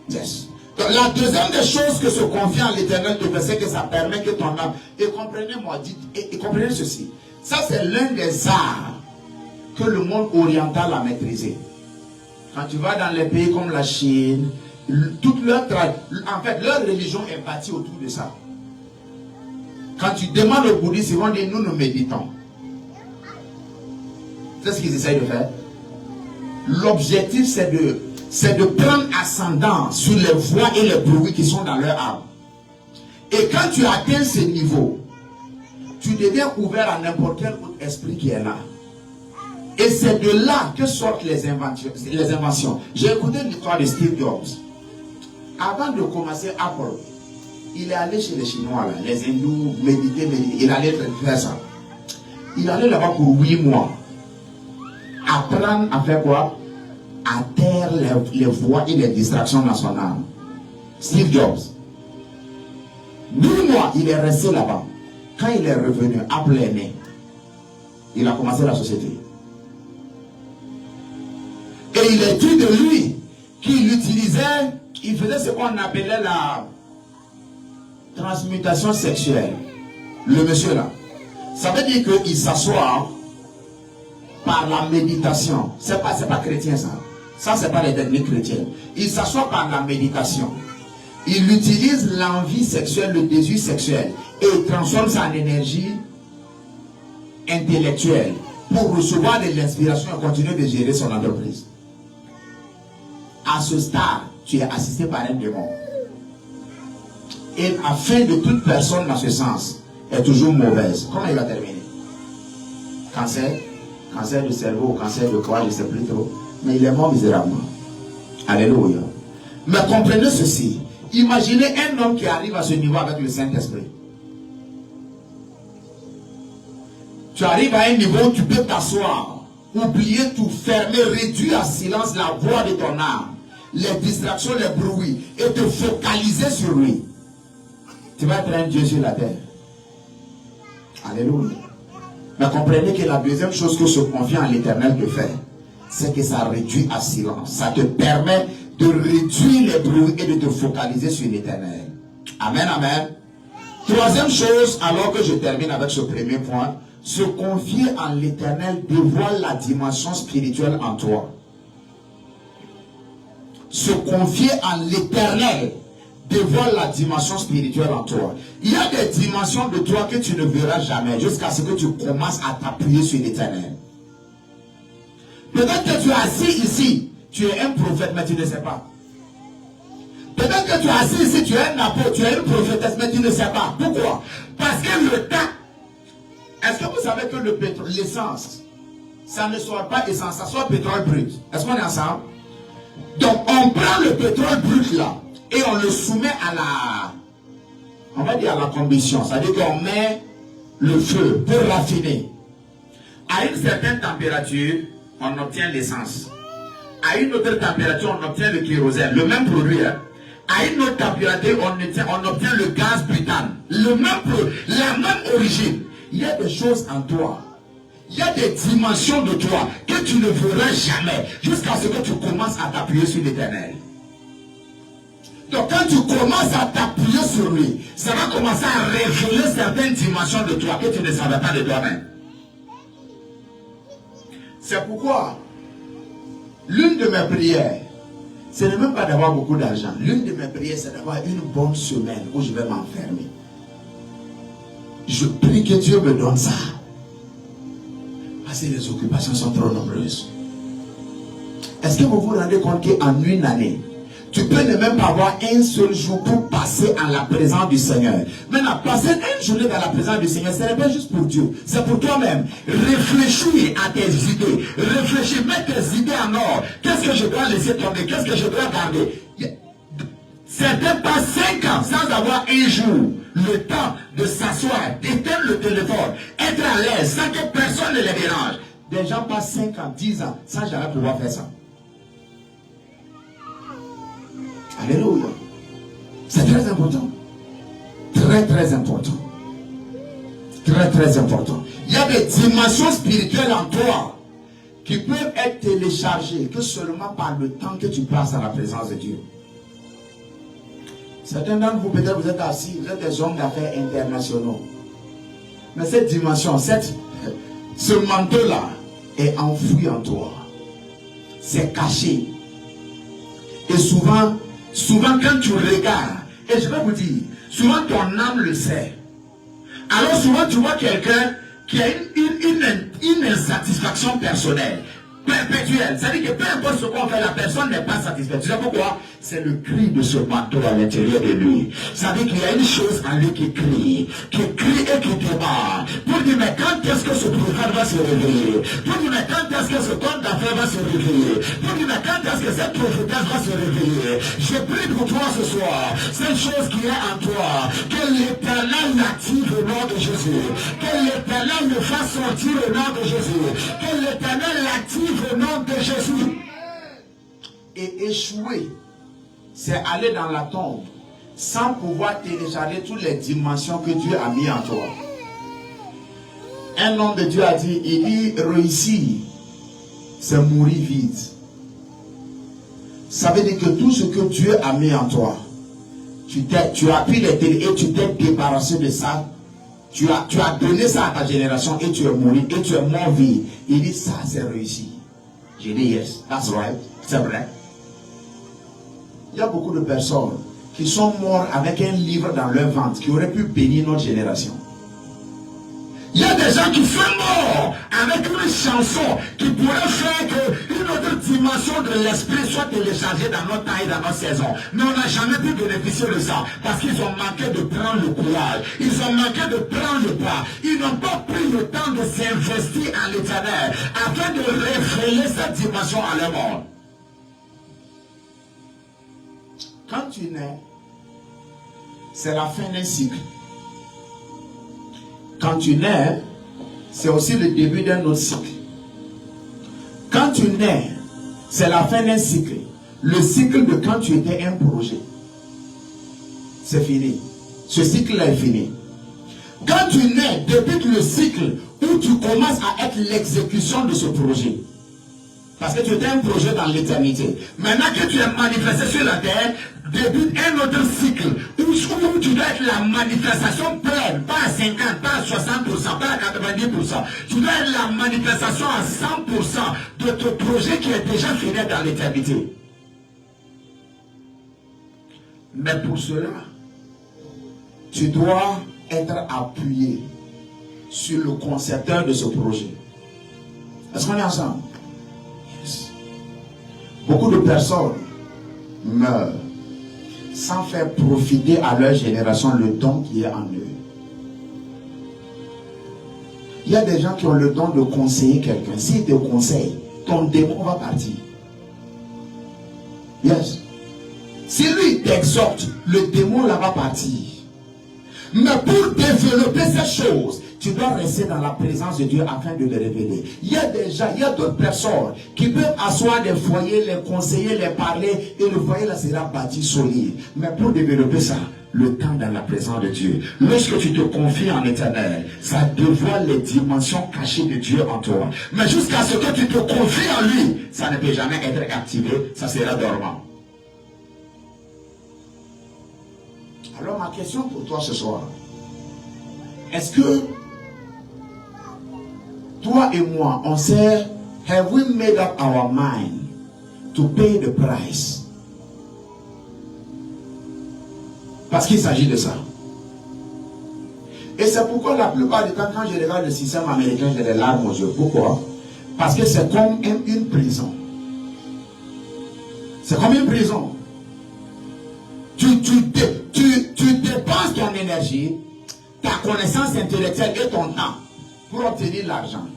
Yes. Donc, la deuxième des choses que se confier en l'Éternel te fait, c'est que ça permet que ton âme... Et comprenez-moi, et comprenez ceci. Ça, c'est l'un des arts que le monde oriental a maîtrisé. Quand tu vas dans les pays comme la Chine, toute leur religion est bâtie autour de ça. Quand tu demandes aux bouddhistes, ils vont dire, nous méditons. C'est ce qu'ils essayent de faire. L'objectif, c'est de prendre ascendant sur les voix et les bruits qui sont dans leur âme. Et quand tu atteins ce niveau, tu deviens ouvert à n'importe quel autre esprit qui est là. Et c'est de là que sortent les inventions. J'ai écouté l'histoire de Steve Jobs. Avant de commencer Apple, il est allé chez les Chinois, là, les hindous, méditer. Il allait faire ça. Il allait là-bas pour 8 mois. Apprendre à faire quoi? À taire les voix et les distractions dans son âme. Steve Jobs. 8 mois, il est resté là-bas. Quand il est revenu, Apple est né. Il a commencé la société. Et il est dit de lui qu'il utilisait, il faisait ce qu'on appelait la transmutation sexuelle. Le monsieur là. Ça veut dire qu'il s'assoit par la méditation. C'est pas chrétien ça. Ça, c'est pas les techniques chrétiennes. Il s'assoit par la méditation. Il utilise l'envie sexuelle, le désir sexuel, et il transforme ça en énergie intellectuelle pour recevoir de l'inspiration et continuer de gérer son entreprise. À ce stade, tu es assisté par un démon. Et la fin de toute personne dans ce sens est toujours mauvaise. Comment il va terminer? Cancer du cerveau, cancer de quoi, je ne sais plus trop. Mais il est mort misérablement. Alléluia. Mais comprenez ceci. Imaginez un homme qui arrive à ce niveau avec le Saint-Esprit. Tu arrives à un niveau où tu peux t'asseoir oublier tout, fermer, réduire à silence la voix de ton âme, les distractions, les bruits, et te focaliser sur lui, tu vas être un Dieu sur la terre. Alléluia. Mais comprenez que la deuxième chose que se confier en l'Éternel te fait, c'est que ça réduit à silence. Ça te permet de réduire les bruits et de te focaliser sur l'Éternel. Amen, amen. Troisième chose, alors que je termine avec ce premier point, se confier en l'Éternel dévoile la dimension spirituelle en toi. Se confier en l'Éternel dévoile la dimension spirituelle en toi. Il y a des dimensions de toi que tu ne verras jamais jusqu'à ce que tu commences à t'appuyer sur l'Éternel. Peut-être que tu es assis ici, tu es un prophète, mais tu ne sais pas. Peut-être que tu es assis ici, tu es un apôtre, tu es une prophétesse, mais tu ne sais pas. Pourquoi? Parce que le temps. Est-ce que vous savez que le pétrole, l'essence, ça ne soit pas essence, ça soit pétrole brut? Est-ce qu'on est ensemble? Donc on prend le pétrole brut là et on le soumet à la, on va dire à la combustion. C'est-à-dire qu'on met le feu pour raffiner. À une certaine température, on obtient l'essence. À une autre température, on obtient le kérosène, le même produit. Hein? À une autre température, on obtient le gaz butane. Le même produit, la même origine. Il y a des choses en toi. Il y a des dimensions de toi que tu ne verras jamais jusqu'à ce que tu commences à t'appuyer sur l'Éternel. Donc quand tu commences à t'appuyer sur lui, ça va commencer à révéler certaines dimensions de toi que tu ne savais pas de toi-même. C'est pourquoi l'une de mes prières, ce n'est même pas d'avoir beaucoup d'argent. L'une de mes prières, c'est d'avoir une bonne semaine où je vais m'enfermer. Je prie que Dieu me donne ça. Parce que les occupations sont trop nombreuses. Est-ce que vous vous rendez compte qu'en une année, tu peux ne même pas avoir un seul jour pour passer en la présence du Seigneur. Maintenant, passer une journée dans la présence du Seigneur, ce n'est pas juste pour Dieu, c'est pour toi-même. Réfléchis à tes idées. Réfléchis, mets tes idées en ordre. Qu'est-ce que je dois laisser tomber? Qu'est-ce que je dois garder? Certains passent 5 ans sans avoir un jour le temps de s'asseoir, d'éteindre le téléphone, être à l'aise sans que personne ne les dérange. Des gens passent 5 ans, 10 ans sans jamais pouvoir faire ça. Alléluia. C'est très important. Très très important. Très très important. Il y a des dimensions spirituelles en toi qui peuvent être téléchargées que seulement par le temps que tu passes à la présence de Dieu. Certains d'entre vous, peut-être vous êtes assis, vous êtes des hommes d'affaires internationaux. Mais cette dimension, ce manteau-là est enfoui en toi. C'est caché. Et souvent quand tu regardes, et je vais vous dire, souvent ton âme le sait. Alors souvent tu vois quelqu'un qui a une insatisfaction personnelle, perpétuelle. C'est-à-dire que peu importe ce qu'on fait, la personne n'est pas satisfaite. Tu sais pourquoi? C'est le cri de ce manteau à l'intérieur de lui. Ça veut dire qu'il y a une chose en lui qui crie et qui démarre. Pour dire, mais quand est-ce que ce prophète va se réveiller? Pour dire, mais quand est-ce que ce homme d'affaires va se réveiller? Pour dire, mais quand est-ce que cette prophétesse va se réveiller? Je prie pour toi ce soir, cette chose qui est en toi, que l'Éternel l'active au nom de Jésus. Que l'Éternel le fasse sortir au nom de Jésus. Que l'Éternel l'active au nom de Jésus. Et échouer, c'est aller dans la tombe sans pouvoir télécharger toutes les dimensions que Dieu a mis en toi. Un homme de Dieu a dit, il dit réussir, c'est mourir vite. Ça veut dire que tout ce que Dieu a mis en toi, tu as pris les télés et tu t'es débarrassé de ça. Tu as donné ça à ta génération et tu es mort et tu es mort vite. Il dit ça c'est réussi. J'ai dit yes, that's right, c'est vrai. Il y a beaucoup de personnes qui sont mortes avec un livre dans leur ventre qui aurait pu bénir notre génération. Il y a des gens qui sont morts avec une chanson qui pourrait faire qu'une autre dimension de l'esprit soit téléchargée dans notre temps et dans notre saison. Mais on n'a jamais pu bénéficier de ça parce qu'ils ont manqué de prendre le courage. Ils ont manqué de prendre le pas. Ils n'ont pas pris le temps de s'investir en l'Éternel afin de révéler cette dimension à leur monde. Quand tu nais, c'est la fin d'un cycle. Quand tu nais, c'est aussi le début d'un autre cycle. Quand tu nais, c'est la fin d'un cycle. Le cycle de quand tu étais un projet. C'est fini. Ce cycle-là est fini. Quand tu nais, débute le cycle où tu commences à être l'exécution de ce projet. Parce que tu étais un projet dans l'éternité. Maintenant que tu es manifesté sur la terre, débute un autre cycle où tu dois être la manifestation pleine, pas à 50, pas à 60%, pas à 90%. Tu dois être la manifestation à 100% de ton projet qui est déjà fini dans l'éternité. Mais pour cela, tu dois être appuyé sur le concepteur de ce projet. Est-ce qu'on est ensemble? Yes. Beaucoup de personnes meurent sans faire profiter à leur génération le don qui est en eux. Il y a des gens qui ont le don de conseiller quelqu'un. S'ils te conseillent, ton démon va partir. Yes. Si lui t'exhorte, le démon là va partir. Mais pour développer ces choses, tu dois rester dans la présence de Dieu afin de les révéler. Il y a des gens, il y a d'autres personnes qui peuvent asseoir des foyers, les conseiller, les parler, et le foyer là sera bâti solide. Mais pour développer ça, le temps dans la présence de Dieu. Lorsque tu te confies en éternel, ça dévoile les dimensions cachées de Dieu en toi. Mais jusqu'à ce que tu te confies en lui, ça ne peut jamais être activé, ça sera dormant. Alors ma question pour toi ce soir, est-ce que toi et moi, on sait, have we made up our mind to pay the price? Parce qu'il s'agit de ça. Et c'est pourquoi la plupart du temps, quand je regarde le système américain, j'ai des larmes aux yeux. Pourquoi? Parce que c'est comme une prison. C'est comme une prison. Tu dépenses ton énergie, ta connaissance intellectuelle et ton temps pour obtenir l'argent.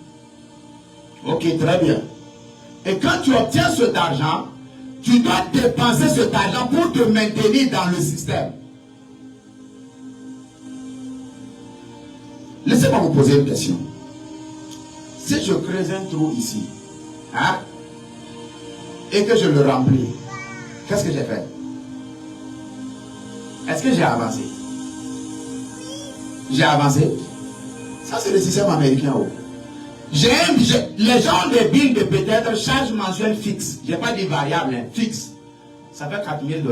Ok, très bien. Et quand tu obtiens cet argent, tu dois dépenser cet argent pour te maintenir dans le système. Laissez-moi vous poser une question. Si je creuse un trou ici, hein, et que je le remplis, qu'est-ce que j'ai fait? Est-ce que j'ai avancé? J'ai avancé. Ça, c'est le système américain. Oh. Les gens ont des billes de peut-être charge mensuelle fixe. Je n'ai pas dit variable, hein, fixe. Ça fait $4,000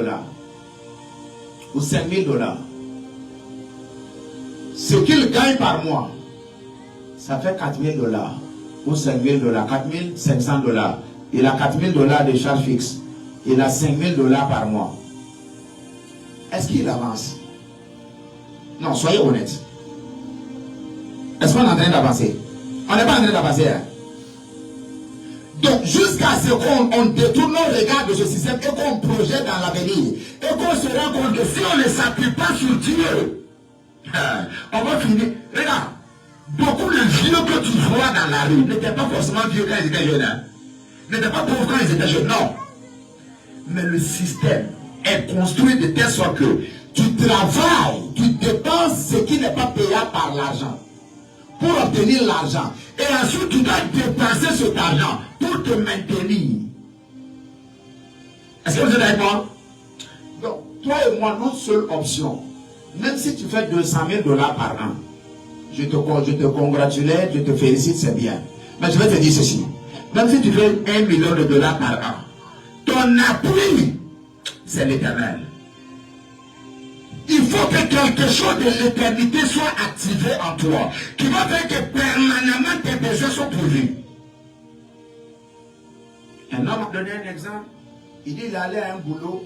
ou $5,000. Ce qu'ils gagnent par mois, ça fait $4,000 ou $5,000, $4,500. Il a $4,000 de charge fixe. Il a $5,000 par mois. Est-ce qu'il avance? Non, soyez honnête. Est-ce qu'on est en train d'avancer? On n'est pas en train d'avancer. Hein? Donc, jusqu'à ce qu'on détourne nos regards de ce système et qu'on projette dans l'avenir, et qu'on se rend compte que si on ne s'appuie pas sur Dieu, on va finir. Regarde, beaucoup de vieux que tu vois dans la rue n'étaient pas forcément vieux quand ils étaient jeunes. Hein? N'étaient pas pauvres quand ils étaient jeunes, non. Mais le système est construit de telle sorte que tu travailles, tu dépenses ce qui n'est pas payable par l'argent pour obtenir l'argent. Et ensuite, tu dois dépenser cet argent pour te maintenir. Est-ce que vous êtes avec moi? Donc, toi et moi, notre seule option, même si tu fais $200,000 par an, je te congratule, je te félicite, c'est bien. Mais je vais te dire ceci. Même si tu fais $1 million par an, ton appui, c'est l'éternel. Il faut que quelque chose de l'éternité soit activé en toi, qui va faire que permanemment tes besoins soient pourvus. Un homme a donné un exemple. Il dit qu'il allait à un boulot,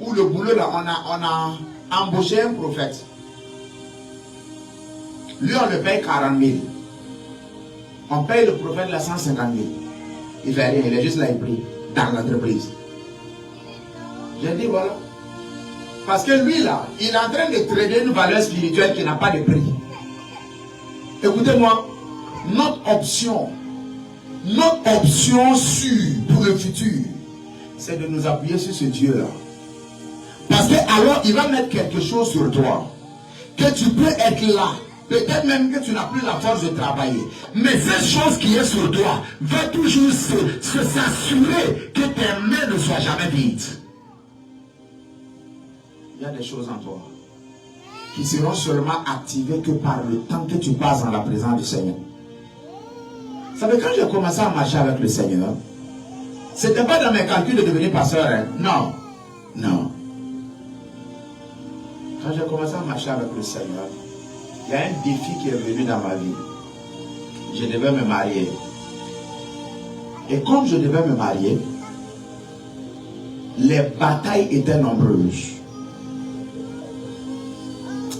où le boulot là, on a embauché un prophète. Lui, on le paye 40 000. On paye le prophète là 150 000. Il ne fait rien, il est juste là, il prie dans l'entreprise. J'ai dit voilà. Parce que lui là, il est en train de trader une valeur spirituelle qui n'a pas de prix. Écoutez-moi, notre option sûre pour le futur, c'est de nous appuyer sur ce Dieu-là. Parce que alors, il va mettre quelque chose sur toi. Que tu peux être là, Peut-être même que tu n'as plus la force de travailler. Mais cette chose qui est sur toi va toujours s'assurer que tes mains ne soient jamais vides. Il y a des choses en toi qui seront seulement activées que par le temps que tu passes dans la présence du Seigneur. Vous savez, quand j'ai commencé à marcher avec le Seigneur, ce n'était pas dans mes calculs de devenir pasteur. Hein? Non. Non. Quand j'ai commencé à marcher avec le Seigneur, il y a un défi qui est venu dans ma vie. Je devais me marier. Et comme je devais me marier, les batailles étaient nombreuses.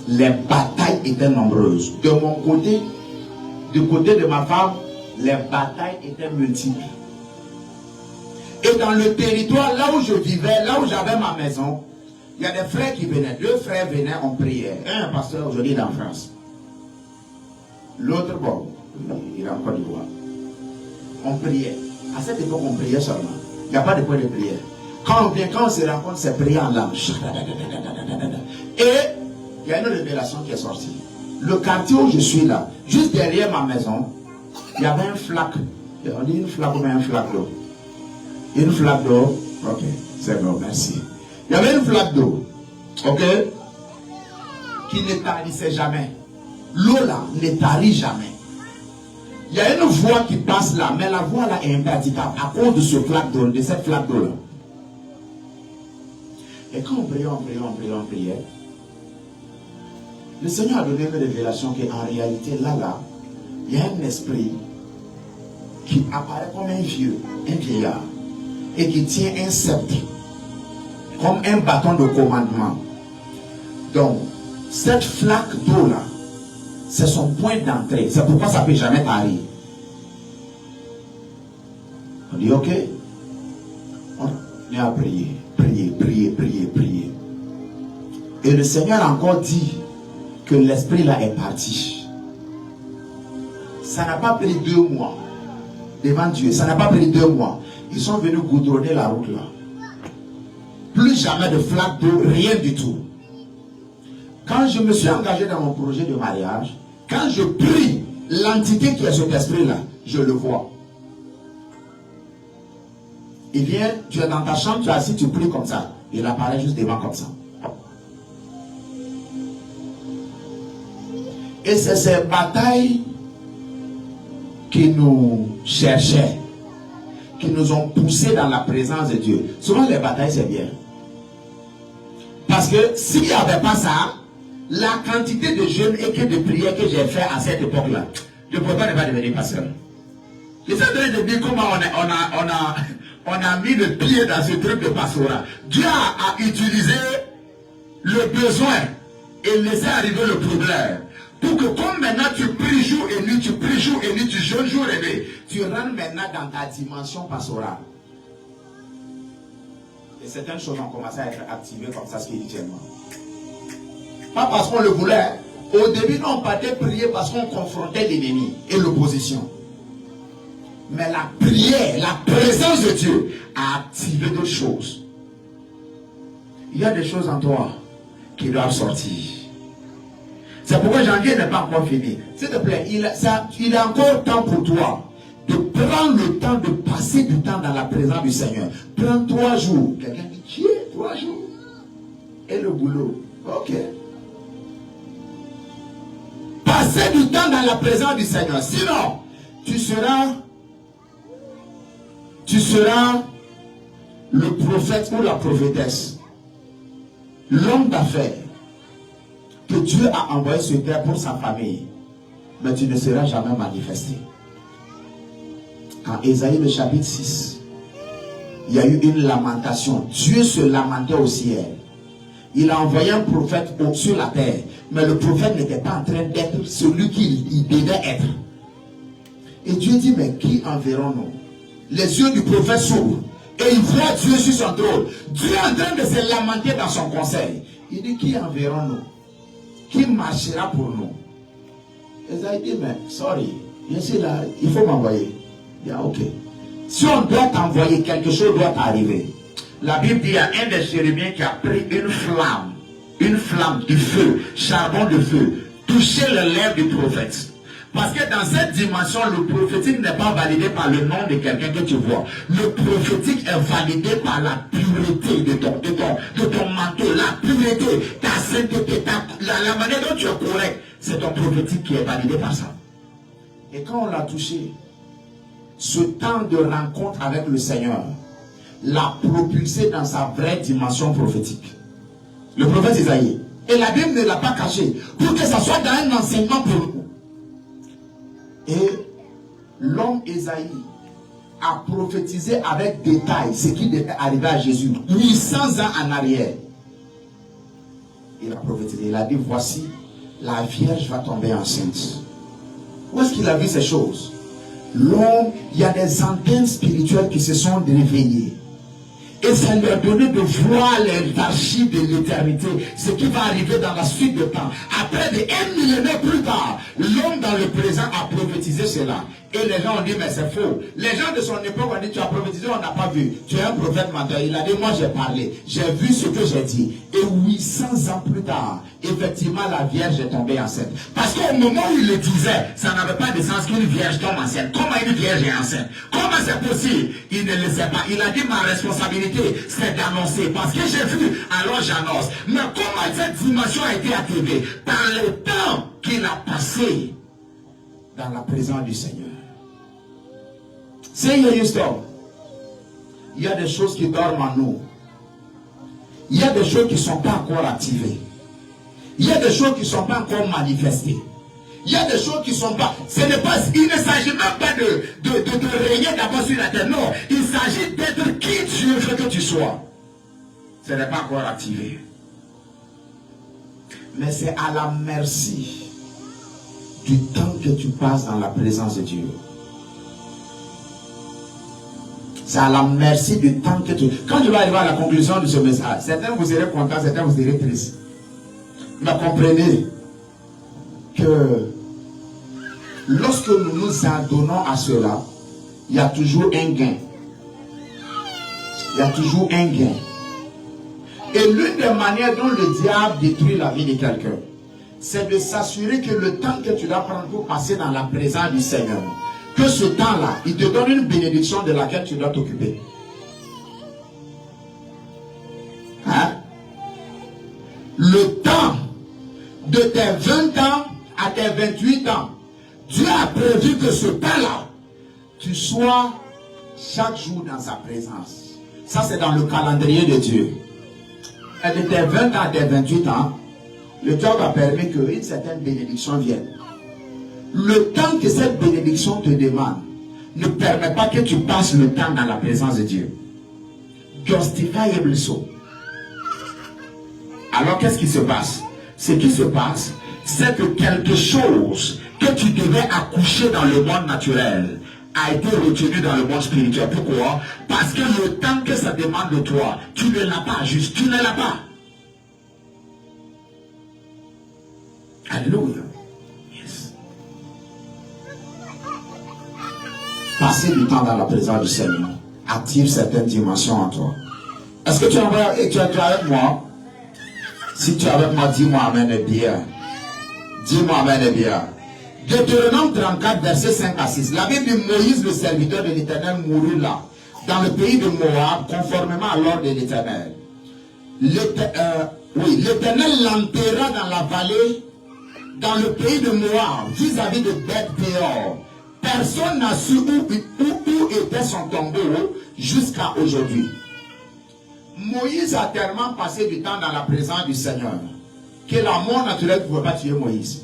Les batailles étaient nombreuses. De mon côté, du côté de ma femme, les batailles étaient multiples. Et dans le territoire, là où je vivais, là où j'avais ma maison, il y a des frères qui venaient. 2 frères venaient en prière. Un pasteur aujourd'hui en France. L'autre, bon, il est en Côte d'Ivoire. On priait. À cette époque, on priait seulement. Il n'y a pas de point de prière. Quand on vient, quand on se rencontre, c'est prier en langue. Et il y a une révélation qui est sortie. Le quartier où je suis là, juste derrière ma maison, il y avait un flac. On dit une flaque ou un flaque d'eau. Une flaque d'eau. Ok, c'est bon, merci. Il y avait une flaque d'eau. Ok? Qui ne tarissait jamais. L'eau là ne tarit jamais. Il y a une voie qui passe là, mais la voie là est impraticable à cause de ce flaque d'eau, de cette flaque d'eau là. Et quand on priait, le Seigneur a donné une révélation qu'en réalité, là, il y a un esprit qui apparaît comme un vieillard, et qui tient un sceptre, comme un bâton de commandement. Donc, cette flaque d'eau là, c'est son point d'entrée. C'est pourquoi ça ne peut jamais tarir. On dit ok. On est à prier. Et le Seigneur a encore dit que l'esprit là est parti. Ça n'a pas pris 2 mois devant Dieu. Ça n'a pas pris 2 mois. Ils sont venus goudronner la route là. Plus jamais de flaque d'eau, rien du tout. Quand je me suis engagé dans mon projet de mariage, quand je prie, l'entité qui est cet esprit-là, je le vois. Il vient, tu es dans ta chambre, tu es assis, tu pries comme ça. Il apparaît juste devant comme ça. Et c'est ces batailles qui nous cherchaient, qui nous ont poussés dans la présence de Dieu. Souvent les batailles c'est bien. Parce que s'il n'y avait pas ça, la quantité de jeûnes et de prières que j'ai fait à cette époque-là, je ne pourrais pas devenir pasteur. Je suis en train de dire comment on a mis le pied dans ce truc de pastorat. Dieu a utilisé le besoin et laissé arriver le problème. Pour que comme maintenant tu pries jour et nuit, tu jeûnes jour et nuit, tu rentres maintenant dans ta dimension pastorale. Et certaines choses ont commencé à être activées comme ça spirituellement. Pas parce qu'on le voulait. Au début, on partait prier parce qu'on confrontait l'ennemi et l'opposition. Mais la prière, la présence de Dieu a activé d'autres choses. Il y a des choses en toi qui doivent sortir. C'est pourquoi janvier n'est pas encore fini. S'il te plaît, il est encore temps pour toi de prendre le temps de passer du temps dans la présence du Seigneur. Prends 3 jours. Quelqu'un dit, tiens, 3 jours. Et le boulot. Ok. Passer du temps dans la présence du Seigneur. Sinon, tu seras le prophète ou la prophétesse, l'homme d'affaires que Dieu a envoyé sur terre pour sa famille, mais tu ne seras jamais manifesté. En Ésaïe le chapitre 6, il y a eu une lamentation. Dieu se lamentait au ciel. Il a envoyé un prophète sur la terre, mais le prophète n'était pas en train d'être celui qu'il devait être. Et Dieu dit, mais qui enverrons-nous? Les yeux du prophète s'ouvrent et il voit Dieu sur son trône. Dieu est en train de se lamenter dans son conseil. Il dit, qui enverrons-nous? Qui marchera pour nous? Esaïe dit, mais sorry, je suis là, il faut m'envoyer. Il dit, ok. Si on doit t'envoyer, quelque chose doit t'arriver. La Bible dit, il y a un des chérubins qui a pris une flamme du feu, charbon de feu, toucher les lèvres du prophète. Parce que dans cette dimension, le prophétique n'est pas validé par le nom de quelqu'un que tu vois. Le prophétique est validé par la pureté de ton manteau, la pureté, ta sainteté, la manière dont tu es correct. C'est ton prophétique qui est validé par ça. Et quand on l'a touché, ce temps de rencontre avec le Seigneur l'a propulsé dans sa vraie dimension prophétique. Le prophète Isaïe. Et la Bible ne l'a pas caché pour que ça soit dans un enseignement pour nous. Et l'homme Isaïe a prophétisé avec détail ce qui devait arriver à Jésus 800 ans en arrière. Il a prophétisé, il a dit, voici, la Vierge va tomber enceinte. Où est-ce qu'il a vu ces choses? L'homme, il y a des antennes spirituelles qui se sont réveillées. Et ça lui a donné de voir les archives de l'éternité, ce qui va arriver dans la suite de temps. Après de 1 millénaire plus tard, l'homme dans le présent a prophétisé cela. Et les gens ont dit, mais c'est faux. Les gens de son époque ont dit, tu as prophétisé, on n'a pas vu. Tu es un prophète menteur. Il a dit, moi j'ai parlé. J'ai vu ce que j'ai dit. Et 800 ans plus tard, effectivement, la Vierge est tombée enceinte. Parce qu'au moment où il le disait, ça n'avait pas de sens qu'une Vierge tombe enceinte. Comment une Vierge est enceinte? Comment c'est possible? Il ne le sait pas. Il a dit, ma responsabilité, c'est d'annoncer. Parce que j'ai vu, alors j'annonce. Mais comment cette dimension a été activée? Par le temps qu'il a passé dans la présence du Seigneur. C'est Houston. Il y a des choses qui dorment en nous. Il y a des choses qui ne sont pas encore activées. Il y a des choses qui ne sont pas encore manifestées. Il y a des choses qui ne sont pas... il ne s'agit même pas de régner d'abord sur la terre. Non, il s'agit d'être qui Dieu veut que tu sois. Ce n'est pas encore activé. Mais c'est à la merci du temps que tu passes dans la présence de Dieu. C'est à la merci du temps que tu... Quand je vais arriver à la conclusion de ce message, certains vous serez contents, certains vous serez tristes. Mais comprenez que lorsque nous nous adonnons à cela, il y a toujours un gain. Il y a toujours un gain. Et l'une des manières dont le diable détruit la vie de quelqu'un, c'est de s'assurer que le temps que tu dois prendre pour passer dans la présence du Seigneur, que ce temps-là, il te donne une bénédiction de laquelle tu dois t'occuper. Hein? Le temps de tes 20 ans à tes 28 ans, Dieu a prévu que ce temps-là, tu sois chaque jour dans sa présence. Ça, c'est dans le calendrier de Dieu. Et de tes 20 ans à tes 28 ans, le Dieu a permis qu'une certaine bénédiction vienne. Le temps que cette bénédiction te demande ne permet pas que tu passes le temps dans la présence de Dieu. Justifiable so. Alors qu'est-ce qui se passe? Ce qui se passe, c'est que quelque chose que tu devais accoucher dans le monde naturel a été retenu dans le monde spirituel. Pourquoi? Parce que le temps que ça demande de toi, tu ne l'as pas juste, tu ne l'as pas. Alléluia. Yes. Passer du temps dans la présence du Seigneur active certaines dimensions en toi. Est-ce que tu es avec moi? Si tu es avec moi, dis-moi amen et bien. Dis-moi amen et bien. Deutéronome 34, verset 5 à 6. La Bible dit, Moïse, le serviteur de l'Éternel, mourut là, dans le pays de Moab, conformément à l'ordre de l'Éternel. L'Éternel l'enterra dans la vallée, dans le pays de Moab, vis-à-vis de Beth-Péor. Personne n'a su où était son tombeau jusqu'à aujourd'hui. Moïse a tellement passé du temps dans la présence du Seigneur que la mort naturelle ne pouvait pas tuer Moïse.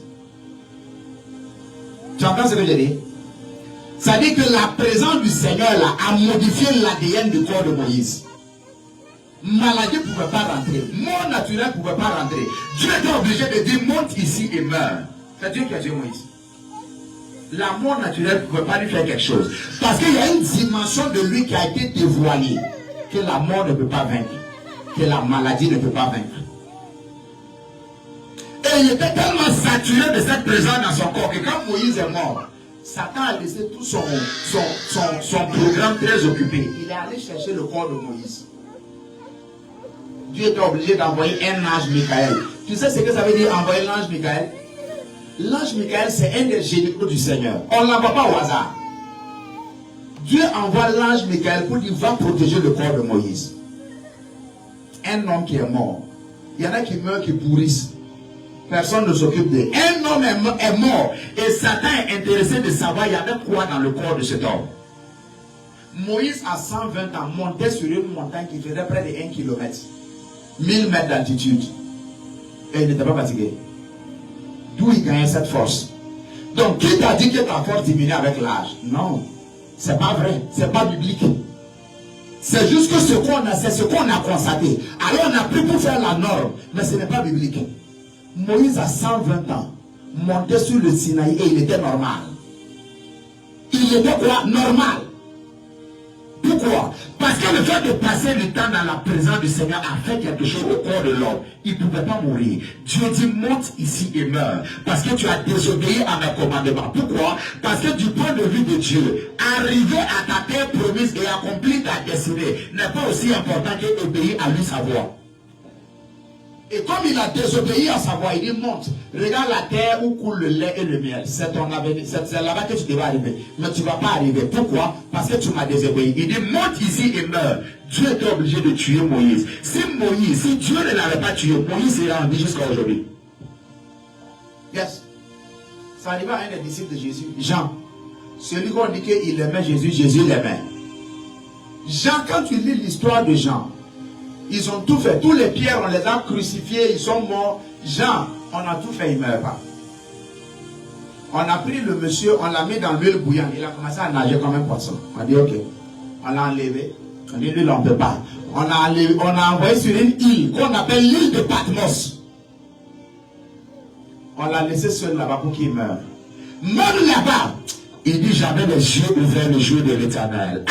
Tu entends ce que je dis? Ça dit que la présence du Seigneur là, a modifié l'ADN du corps de Moïse. Maladie ne pouvait pas rentrer. Mort naturelle ne pouvait pas rentrer. Dieu était obligé de dire monte ici et meurt. C'est Dieu qui a tué Moïse. La mort naturelle ne pouvait pas lui faire quelque chose. Parce qu'il y a une dimension de lui qui a été dévoilée. Que la mort ne peut pas vaincre. Que la maladie ne peut pas vaincre. Et il était tellement saturé de cette présence dans son corps que quand Moïse est mort, Satan a laissé tout son programme très occupé. Il est allé chercher le corps de Moïse. Dieu était obligé d'envoyer un ange Michael. Tu sais ce que ça veut dire envoyer l'ange Michael? L'ange Michael, c'est un des généraux du Seigneur. On ne l'envoie pas au hasard. Dieu envoie l'ange Michael pour dire va protéger le corps de Moïse. Un homme qui est mort. Il y en a qui meurent, qui pourrissent. Personne ne s'occupe d'eux. Un homme est mort. Et Satan est intéressé de savoir il y avait quoi dans le corps de cet homme. Moïse, à 120 ans, montait sur une montagne qui faisait près de 1 km. 1000 mètres d'altitude. Et il n'était pas fatigué. D'où il gagnait cette force. Donc, qui t'a dit que ta force diminue avec l'âge? Non. C'est pas vrai. C'est pas biblique. C'est juste que c'est ce qu'on a constaté. Alors on a pris pour faire la norme. Mais ce n'est pas biblique. Moïse, à 120 ans, montait sur le Sinaï et il était normal. Il était quoi? Normal. Pourquoi? Parce que le fait de passer le temps dans la présence du Seigneur a fait quelque chose au corps de l'homme. Il ne pouvait pas mourir. Dieu dit monte ici et meurs. Parce que tu as désobéi à mes commandements. Pourquoi? Parce que du point de vue de Dieu, arriver à ta terre promise et accomplir ta destinée n'est pas aussi important qu'obéir à lui sa voix. Et comme il a désobéi à sa voix, il dit monte, regarde la terre où coule le lait et le miel. C'est ton avenir, c'est là-bas que tu devais arriver. Mais tu ne vas pas arriver. Pourquoi? Parce que tu m'as désobéi. Il dit monte ici et meurs. Dieu était obligé de tuer Moïse. Si Dieu ne l'avait pas tué, Moïse serait en vie jusqu'à aujourd'hui. Yes. Ça arriva à un des disciples de Jésus, Jean. Celui qu'on dit qu'il aimait Jésus, Jésus l'aimait. Jean, quand tu lis l'histoire de Jean, ils ont tout fait. Tous les pierres, on les a crucifiés, ils sont morts. Jean, on a tout fait, il ne meurt pas. On a pris le monsieur, on l'a mis dans l'huile bouillante. Il a commencé à nager comme un poisson. On a dit ok. On l'a enlevé. On dit lui, on ne peut pas. On a envoyé sur une île qu'on appelle l'île de Patmos. On l'a laissé seul là-bas pour qu'il meure. Même là-bas, il dit j'avais les yeux ouverts le jour de l'Éternel.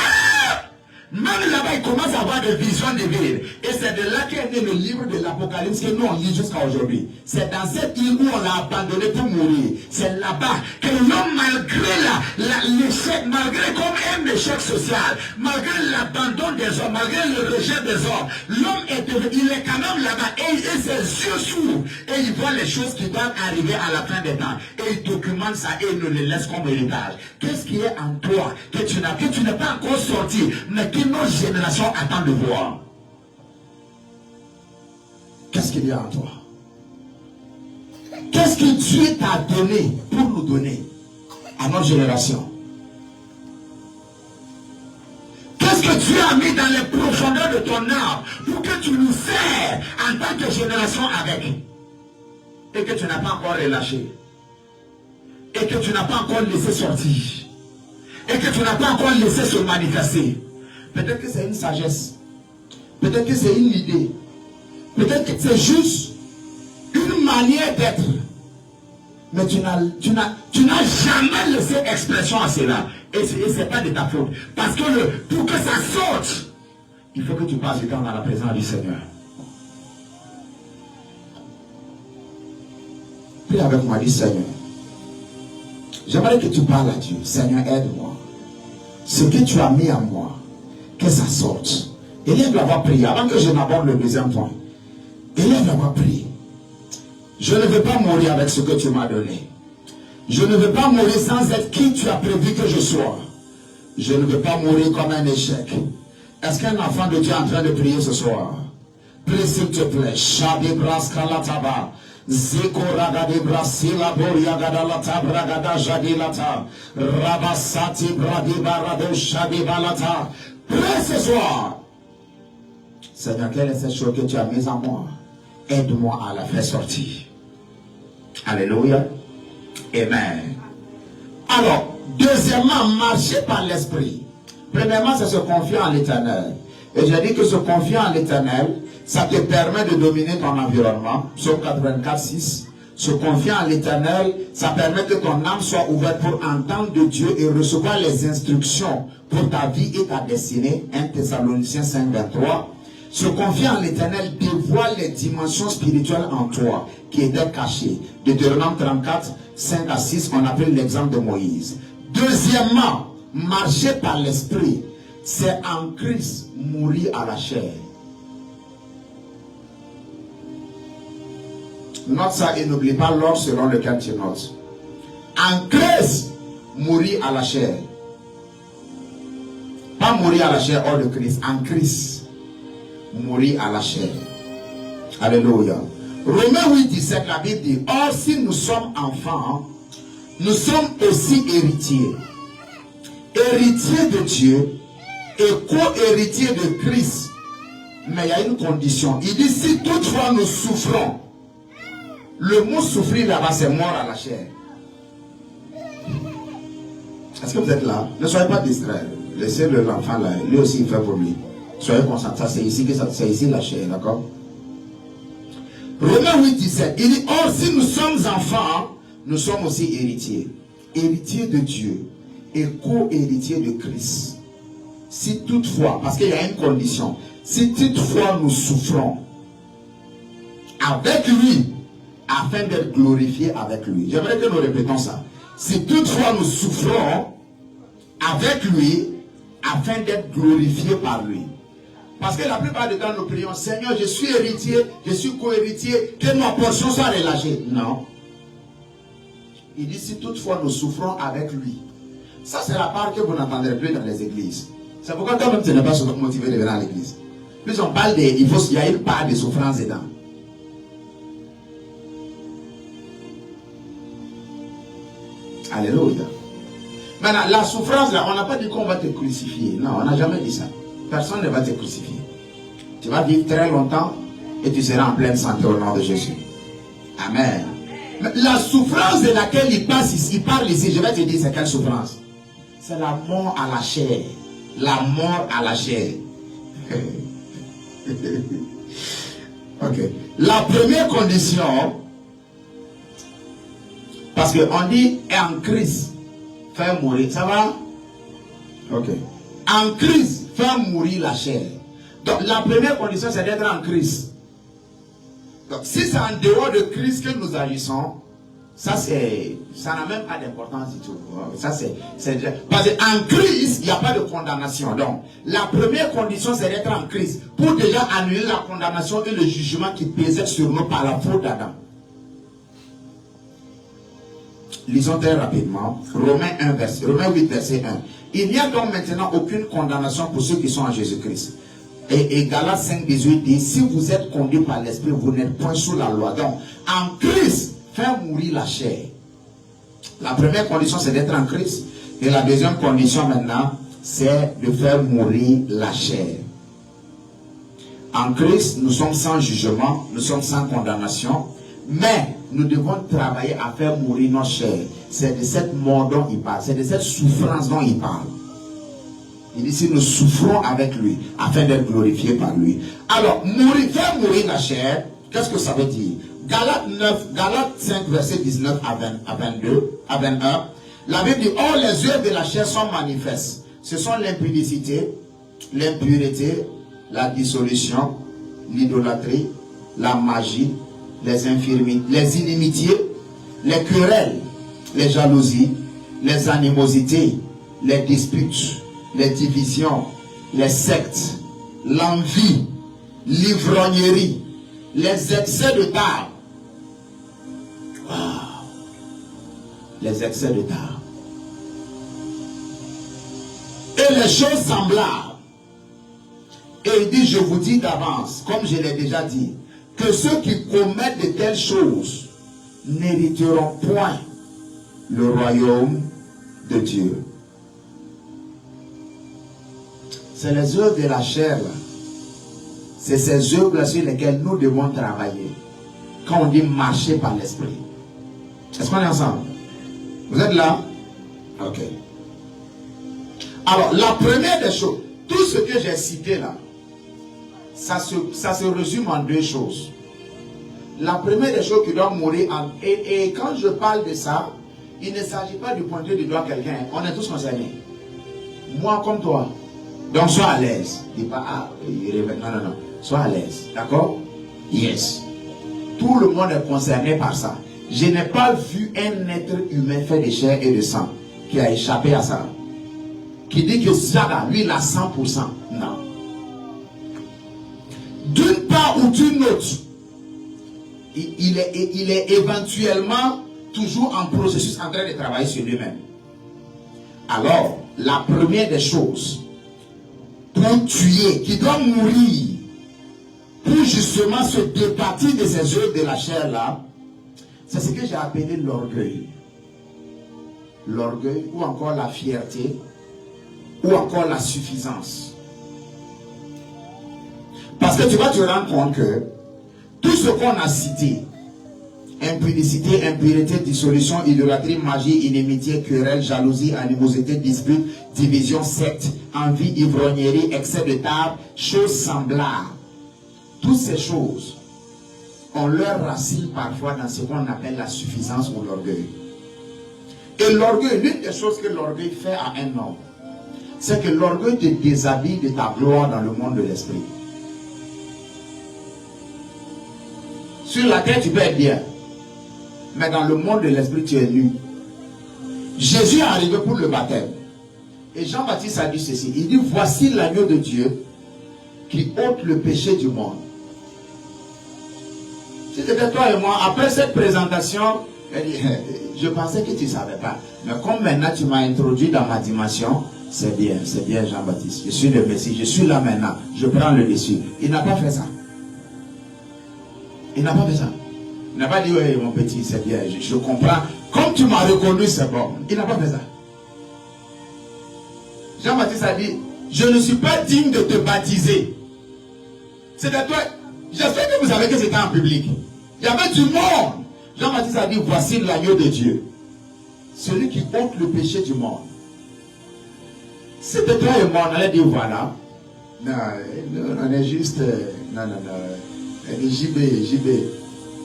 Même là-bas, il commence à avoir des visions divines. Et c'est de là qu'est né le livre de l'Apocalypse que nous on lit jusqu'à aujourd'hui. C'est dans cette île où on l'a abandonné pour mourir. C'est là-bas que l'homme, malgré l'échec, malgré comme un échec social, malgré l'abandon des hommes, malgré le rejet des hommes, l'homme il est quand même là-bas et ses yeux s'ouvrent et il voit les choses qui doivent arriver à la fin des temps. Et il documente ça et il nous les laisse comme héritage. Qu'est-ce qui est en toi que tu n'es pas encore sorti, mais que nos générations attendent de voir? Qu'est-ce qu'il y a en toi? Qu'est-ce que Dieu t'a donné pour nous donner à notre génération? Qu'est-ce que Dieu a mis dans les profondeurs de ton âme pour que tu nous sers en tant que génération avec? Et que tu n'as pas encore relâché. Et que tu n'as pas encore laissé sortir. Et que tu n'as pas encore laissé se manifester. Peut-être que c'est une sagesse. Peut-être que c'est une idée. Peut-être que c'est juste une manière d'être. Mais tu n'as jamais laissé expression à cela. Et ce n'est pas de ta faute. Parce que pour que ça sorte, il faut que tu passes du temps dans la présence du Seigneur. Prie avec moi, dis Seigneur. J'aimerais que tu parles à Dieu. Seigneur, aide-moi. Ce que tu as mis en moi, que ça sorte. Élève l'avoir prié avant que je n'aborde le deuxième point. Élève l'avoir prié. Je ne veux pas mourir avec ce que tu m'as donné. Je ne veux pas mourir sans être qui tu as prévu que je sois. Je ne veux pas mourir comme un échec. Est-ce qu'un enfant de Dieu est en train de prier ce soir? Prie s'il te plaît. Shadi braska la taba. Zeko ragade brasila boria gadalata bragada jadilata. Rabasati bradi barado shadi balata. Prie ce soir. Seigneur, quelle est cette chose que tu as mise en moi? Aide-moi à la faire sortir. Alléluia. Amen. Alors, deuxièmement, marcher par l'esprit. Premièrement, c'est se confier en l'Éternel. Et j'ai dit que se confier en l'Éternel, ça te permet de dominer ton environnement. Psaume 84, 6. Se confier en l'Éternel, ça permet que ton âme soit ouverte pour entendre de Dieu et recevoir les instructions pour ta vie et ta destinée. 1 Thessaloniciens 5, 23. Se confier en l'Éternel dévoile les dimensions spirituelles en toi qui étaient cachées. Deutéronome 34, 5 à 6, on appelle l'exemple de Moïse. Deuxièmement, marcher par l'esprit, c'est en Christ mourir à la chair. Note ça et n'oublie pas l'ordre selon lequel tu notes. En Christ, mourir à la chair. Pas mourir à la chair hors de Christ. En Christ, mourir à la chair. Alléluia. Romains 8, 17, la Bible dit, or si nous sommes enfants, nous sommes aussi héritiers. Héritiers de Dieu et co-héritiers de Christ. Mais il y a une condition. Il dit, si toutefois nous souffrons, le mot souffrir là-bas, c'est mort à la chair. Est-ce que vous êtes là? Ne soyez pas distraits. Laissez l'enfant là, lui aussi il fait pour lui. Soyez concentrés, c'est ici que c'est ici la chair, d'accord? Romains 8, 17, il dit, or si nous sommes enfants, nous sommes aussi héritiers. Héritiers de Dieu et co-héritiers de Christ. Si toutefois, parce qu'il y a une condition, si toutefois nous souffrons avec lui, afin d'être glorifiés avec lui. J'aimerais que nous répétons ça. Si toutefois nous souffrons avec lui, afin d'être glorifiés par lui. Parce que la plupart du temps, nous prions, Seigneur, je suis héritier, je suis co-héritier, que ma portion soit relâchée. Non. Il dit, si toutefois nous souffrons avec lui. Ça, c'est la part que vous n'entendrez plus dans les églises. C'est pourquoi toi-même, tu n'es pas motivé de venir à l'église. Plus on parle il y a une part de souffrance dedans. Alléluia. Maintenant, la souffrance, là, on n'a pas dit qu'on va te crucifier. Non, on n'a jamais dit ça. Personne ne va te crucifier. Tu vas vivre très longtemps et tu seras en pleine santé au nom de Jésus. Amen. Mais la souffrance de laquelle il parle ici, je vais te dire c'est quelle souffrance. C'est la mort à la chair. La mort à la chair. Ok. La première condition, parce qu'on dit en Christ, faire mourir. Ça va? Ok. En Christ, faire mourir la chair. Donc la première condition, c'est d'être en Christ. Donc si c'est en dehors de Christ que nous agissons, ça n'a même pas d'importance du tout. Ça parce qu'en Christ, il n'y a pas de condamnation. Donc la première condition, c'est d'être en Christ pour déjà annuler la condamnation et le jugement qui pesait sur nous par la faute d'Adam. Lisons très rapidement Romains 8, verset 1. Il n'y a donc maintenant aucune condamnation pour ceux qui sont en Jésus-Christ. Et Galates 5, 18 dit, si vous êtes conduits par l'Esprit, vous n'êtes point sous la loi. Donc, en Christ, faire mourir la chair. La première condition, c'est d'être en Christ. Et la deuxième condition maintenant, c'est de faire mourir la chair. En Christ, nous sommes sans jugement, nous sommes sans condamnation, mais nous devons travailler à faire mourir notre chair. C'est de cette mort dont il parle, c'est de cette souffrance dont il parle. Il dit, si nous souffrons avec lui, afin d'être glorifiés par lui. Alors, faire mourir la chair, qu'est-ce que ça veut dire? Galates 5, verset 19 à 21, la Bible dit, or les œuvres de la chair sont manifestes. Ce sont l'impudicité, l'impureté, la dissolution, l'idolâtrie, la magie, les infirmités, les inimitiés, les querelles, les jalousies, les animosités, les disputes, les divisions, les sectes, l'envie, l'ivrognerie, les excès de table. Wow. Les excès de table. Et les choses semblables. Et il dit, je vous dis d'avance, comme je l'ai déjà dit, que ceux qui commettent de telles choses n'hériteront point le royaume de Dieu. C'est les œuvres de la chair. C'est ces œuvres sur lesquelles nous devons travailler. Quand on dit marcher par l'esprit. Est-ce qu'on est ensemble? Vous êtes là? Ok. Alors, la première des choses, tout ce que j'ai cité là, ça se résume en deux choses. La première des choses qui doit mourir, et quand je parle de ça, il ne s'agit pas de pointer du doigt quelqu'un. On est tous concernés. Moi comme toi. Donc sois à l'aise. Dis pas, non. Sois à l'aise. D'accord? Yes. Tout le monde est concerné par ça. Je n'ai pas vu un être humain fait de chair et de sang qui a échappé à ça. Qui dit que ça là, lui il a 100%. Non. D'une part ou d'une autre, il est éventuellement toujours en processus, en train de travailler sur lui-même. Alors, la première des choses pour tuer, qui doit mourir, pour justement se départir de ces œuvres de la chair là, c'est ce que j'ai appelé l'orgueil. L'orgueil ou encore la fierté ou encore la suffisance. Parce que tu vas te rendre compte que tout ce qu'on a cité, impudicité, impureté, dissolution, idolâtrie, magie, inimitié, querelle, jalousie, animosité, dispute, division, secte, envie, ivrognerie, excès de table, choses semblables. Toutes ces choses ont leur racine parfois dans ce qu'on appelle la suffisance ou l'orgueil. Et l'orgueil, l'une des choses que l'orgueil fait à un homme, c'est que l'orgueil te déshabille de ta gloire dans le monde de l'esprit. Sur la terre, tu peux être bien, mais dans le monde de l'esprit, tu es nu. Jésus est arrivé pour le baptême. Et Jean-Baptiste a dit ceci. Il dit, voici l'agneau de Dieu qui ôte le péché du monde. Si c'était toi et moi, après cette présentation, elle dit, je pensais que tu ne savais pas. Mais comme maintenant tu m'as introduit dans ma dimension, c'est bien Jean-Baptiste. Je suis le Messie, je suis là maintenant, je prends le dessus. Il n'a pas fait ça. Il n'a pas fait ça. Il n'a pas dit, oui mon petit, c'est bien, je comprends. Comme tu m'as reconnu, c'est bon. Il n'a pas fait ça. Jean-Baptiste a dit, je ne suis pas digne de te baptiser. C'est de toi. J'espère que vous savez que c'était en public. Il y avait du monde. Jean-Baptiste a dit, voici l'agneau de Dieu. Celui qui ôte le péché du monde. C'était toi et moi, on allait dire, voilà. Non, on est juste... Non. Elle dit, JB. Il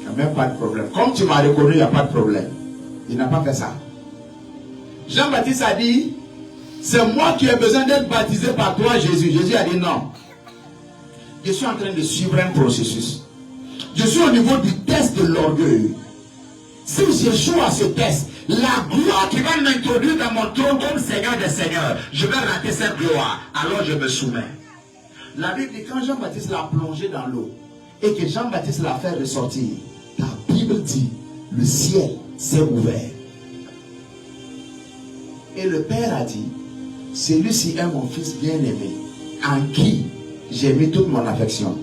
n'y a même pas de problème. Comme tu m'as reconnu, il n'y a pas de problème. Il n'a pas fait ça. Jean-Baptiste a dit, c'est moi qui ai besoin d'être baptisé par toi, Jésus. Jésus a dit, non. Je suis en train de suivre un processus. Je suis au niveau du test de l'orgueil. Si j'échoue à ce test, la gloire qui va m'introduire dans mon trône comme Seigneur des Seigneurs, je vais rater cette gloire. Alors je me soumets. La Bible dit, quand Jean-Baptiste l'a plongé dans l'eau et que Jean-Baptiste l'a fait ressortir, la Bible dit, le ciel s'est ouvert. Et le Père a dit, celui-ci est mon fils bien-aimé, en qui j'ai mis toute mon affection.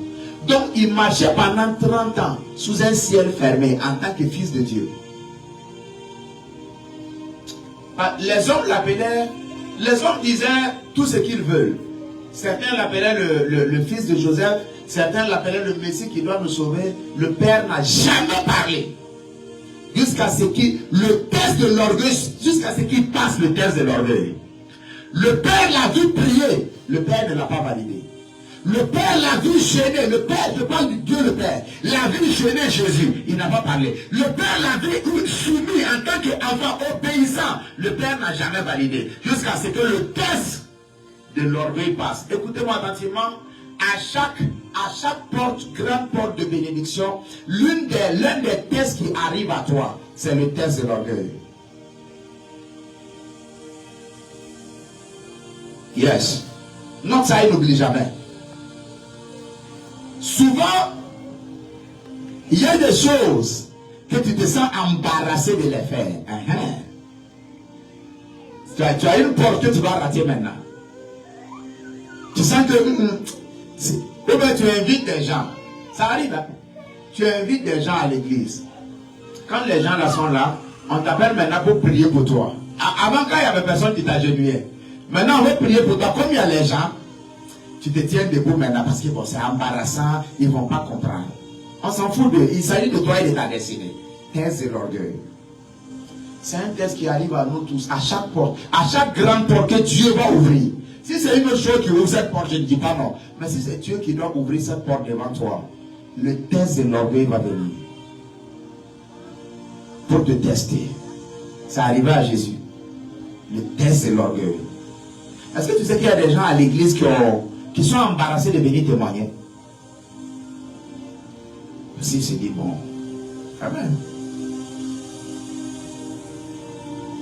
Donc il marchait pendant 30 ans sous un ciel fermé en tant que fils de Dieu. Les hommes l'appelaient, les hommes disaient tout ce qu'ils veulent. Certains l'appelaient le fils de Joseph, certains l'appelaient le Messie qui doit nous sauver. Le Père n'a jamais parlé. Jusqu'à ce qu'il, le test de l'orgueil, jusqu'à ce qu'il passe le test de l'orgueil. Le Père l'a vu prier, le Père ne l'a pas validé. Le Père l'a vu gêner, le Père, je parle du Dieu le Père, l'a vu gêner Jésus, il n'a pas parlé. Le Père l'a vu soumis en tant qu'enfant obéissant, le Père n'a jamais validé. Jusqu'à ce que le test de l'orgueil passe. Écoutez-moi attentivement, à chaque porte, grande porte de bénédiction, l'un des tests qui arrive à toi, c'est le test de l'orgueil. Yes. Non, ça, il n'oublie jamais. Souvent, il y a des choses que tu te sens embarrassé de les faire. Tu as une porte que tu vas rater maintenant. Tu sens que... ou bien tu invites des gens. Ça arrive, hein? Tu invites des gens à l'église. Quand les gens là sont là, on t'appelle maintenant pour prier pour toi. Avant, quand il n'y avait personne qui t'agenouillait. Maintenant, on veut prier pour toi. Comme il y a les gens, tu te tiens debout maintenant parce que bon, c'est embarrassant, ils ne vont pas comprendre. On s'en fout d'eux. Il s'agit de toi et de ta destinée. Test de l'orgueil. C'est un test qui arrive à nous tous, à chaque porte, à chaque grande porte que Dieu va ouvrir. Si c'est une autre chose qui ouvre cette porte, je ne dis pas non. Mais si c'est Dieu qui doit ouvrir cette porte devant toi, le test de l'orgueil va venir. Pour te tester. Ça arrivait à Jésus. Le test de l'orgueil. Est-ce que tu sais qu'il y a des gens à l'église qui sont embarrassés de venir témoigner? Parce qu'ils se disent, bon, quand même.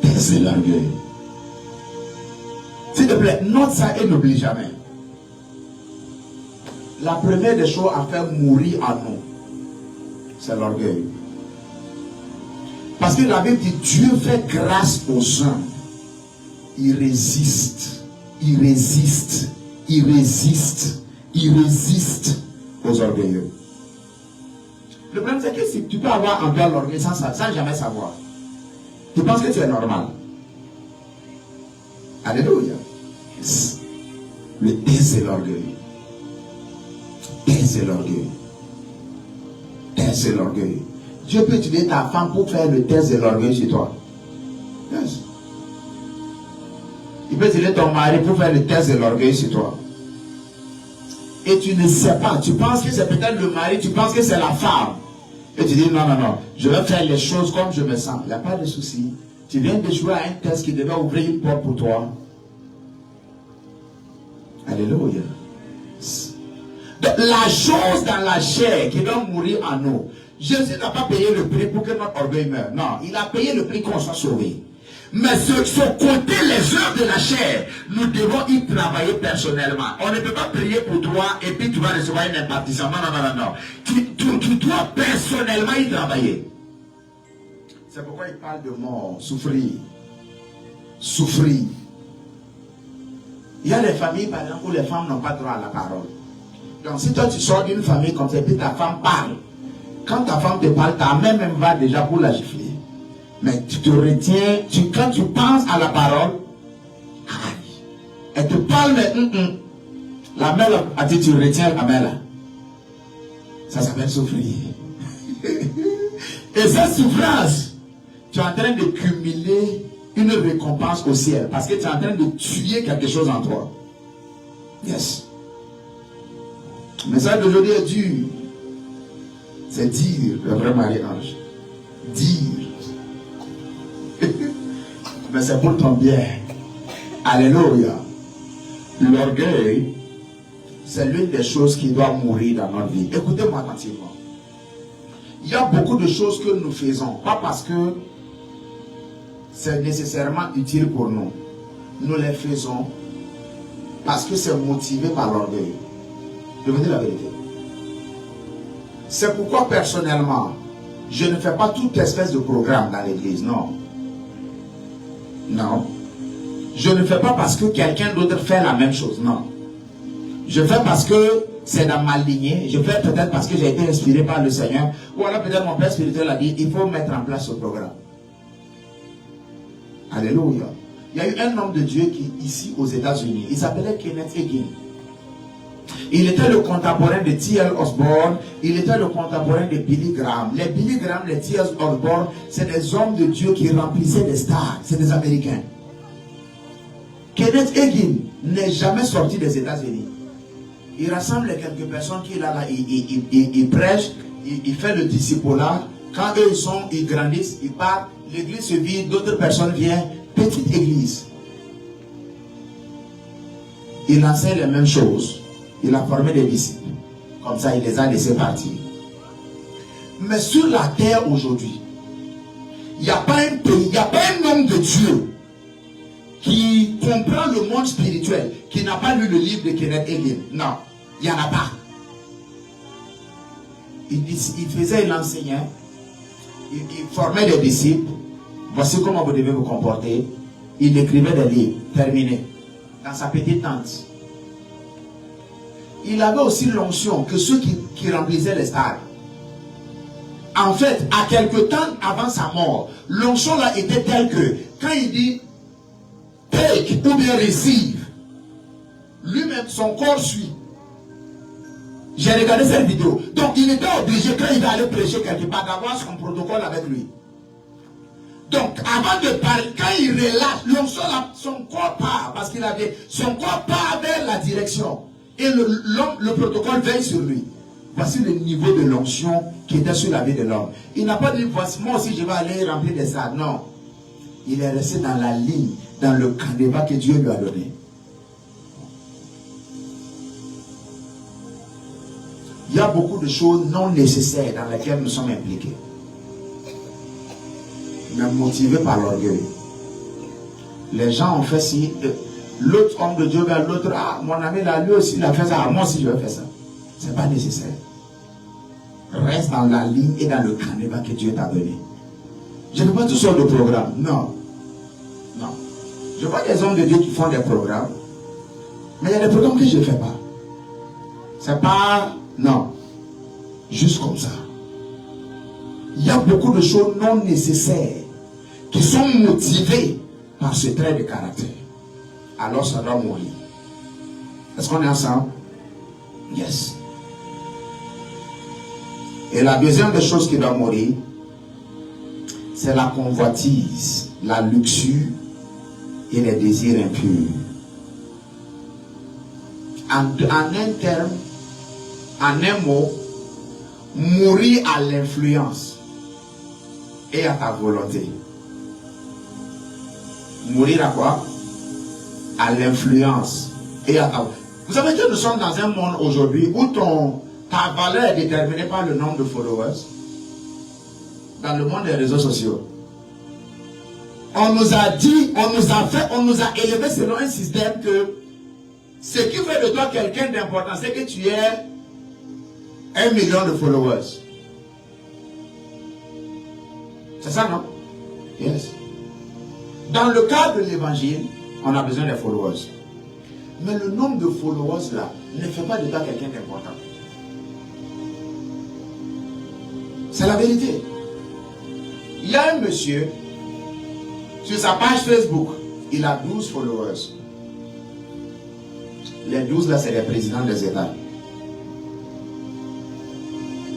Test de l'orgueil. S'il te plaît, note ça et n'oublie jamais. La première des choses à faire mourir en nous, c'est l'orgueil. Parce que la Bible dit Dieu fait grâce aux hommes. Il résiste, il résiste, il résiste, il résiste aux orgueilleux. Le problème c'est que si tu peux avoir en toi l'orgueil sans jamais savoir, tu penses que tu es normal. Alléluia. Yes. Le taise l'orgueil. Taise l'orgueil. Taise l'orgueil. Dieu peut utiliser ta femme pour faire le test de l'orgueil chez toi. Yes. Il peut utiliser ton mari pour faire le test de l'orgueil chez toi. Et tu ne sais pas. Tu penses que c'est peut-être le mari, tu penses que c'est la femme. Et tu dis non, non, non. Je vais faire les choses comme je me sens. Il n'y a pas de souci. Tu viens de jouer à un test qui devait ouvrir une porte pour toi. Alléluia. Donc, la chose dans la chair qui doit mourir en nous, Jésus n'a pas payé le prix pour que notre orgueil meure. Non, il a payé le prix qu'on soit sauvé. Mais ce côté, les œuvres de la chair, nous devons y travailler personnellement. On ne peut pas prier pour toi et puis tu vas recevoir une impartition. Non, non, non, non, non. Tu dois personnellement y travailler. C'est pourquoi il parle de mort, souffrir. Souffrir. Il y a des familles, par exemple, où les femmes n'ont pas droit à la parole. Donc, si toi tu sors d'une famille comme ça, et puis ta femme parle, quand ta femme te parle, ta main même va déjà pour la gifler. Mais tu te retiens, quand tu penses à la parole, aïe, elle te parle, mais la main là, a dit tu retiens la main là. Ça s'appelle souffrir. Et cette souffrance, tu es en train de cumuler une récompense au ciel. Parce que tu es en train de tuer quelque chose en toi. Yes. Le message d'aujourd'hui est dur. C'est dire, le vrai Marie-Ange. Dire. Mais c'est pour ton bien. Alléluia. L'orgueil, c'est l'une des choses qui doit mourir dans notre vie. Écoutez-moi attentivement. Il y a beaucoup de choses que nous faisons, pas parce que c'est nécessairement utile pour nous. Nous les faisons parce que c'est motivé par l'orgueil. Je vous dis la vérité. C'est pourquoi personnellement, je ne fais pas toute espèce de programme dans l'église. Non. Non. Je ne fais pas parce que quelqu'un d'autre fait la même chose. Non. Je fais parce que c'est dans ma lignée. Je fais peut-être parce que j'ai été inspiré par le Seigneur. Ou alors peut-être mon père spirituel a dit, il faut mettre en place ce programme. Alléluia. Il y a eu un homme de Dieu qui, ici aux États-Unis, il s'appelait Kenneth Hagin. Il était le contemporain de T.L. Osborne. Il était le contemporain de Billy Graham. Les Billy Graham, les T.L. Osborne, c'est des hommes de Dieu qui remplissaient des stars. C'est des Américains. Kenneth Hagin n'est jamais sorti des États-Unis. Il rassemble quelques personnes qui là, il prêche, il fait le discipulat. Quand eux ils grandissent, ils partent, l'église se vide, d'autres personnes viennent. Petite église. Il enseigne les mêmes choses. Il a formé des disciples. Comme ça, il les a laissés partir. Mais sur la terre aujourd'hui, il n'y a pas un pays, il n'y a pas un homme de Dieu qui comprend le monde spirituel, qui n'a pas lu le livre de Kenneth Hagin. Non, il n'y en a pas. Il faisait, il enseignait, il formait des disciples. Voici comment vous devez vous comporter. Il écrivait des livres, terminé, dans sa petite tente. Il avait aussi l'onction que ceux qui remplissaient les stades. En fait, à quelque temps avant sa mort, l'onction là était telle que, quand il dit take ou bien receive, lui-même, son corps suit. J'ai regardé cette vidéo. Donc, il était obligé, quand il va aller prêcher quelque part, d'avoir son protocole avec lui. Donc, avant de parler, quand il relâche, l'onction là, son corps part, parce qu'il avait, son corps part vers la direction. Et le protocole veille sur lui. Voici le niveau de l'onction qui était sur la vie de l'homme. Il n'a pas dit, voici, moi aussi je vais aller remplir des stades. Non. Il est resté dans la ligne, dans le canevas que Dieu lui a donné. Il y a beaucoup de choses non nécessaires dans lesquelles nous sommes impliqués. Mais motivés par l'orgueil. Les gens ont fait ci. L'autre homme de Dieu vers l'autre, ah, mon ami là, lui aussi il a fait ça, moi aussi je vais faire ça. Ce n'est pas nécessaire. Reste dans la ligne et dans le canevas que Dieu t'a donné. Je ne fais pas toutes sortes de programmes. Non. Non. Je vois des hommes de Dieu qui font des programmes. Mais il y a des programmes que je ne fais pas. C'est pas... Non. Juste comme ça. Il y a beaucoup de choses non nécessaires qui sont motivées par ce trait de caractère. Alors ça doit mourir. Est-ce qu'on est ensemble? Yes. Et la deuxième des choses qui doit mourir, c'est la convoitise, la luxure et les désirs impurs. En un terme, en un mot, mourir à l'influence et à ta volonté. Mourir à quoi? À l'influence et à ta volonté. Vous savez que nous sommes dans un monde aujourd'hui où ta valeur est déterminée par le nombre de followers. Dans le monde des réseaux sociaux. On nous a dit, on nous a élevés selon un système que ce qui fait de toi quelqu'un d'important, c'est que tu aies 1 million de followers. C'est ça, non? Yes. Dans le cadre de l'évangile, on a besoin des followers. Mais le nombre de followers là ne fait pas de toi quelqu'un d'important. C'est la vérité. Il y a un monsieur, sur sa page Facebook, il a 12 followers. Les 12 là, c'est les présidents des États.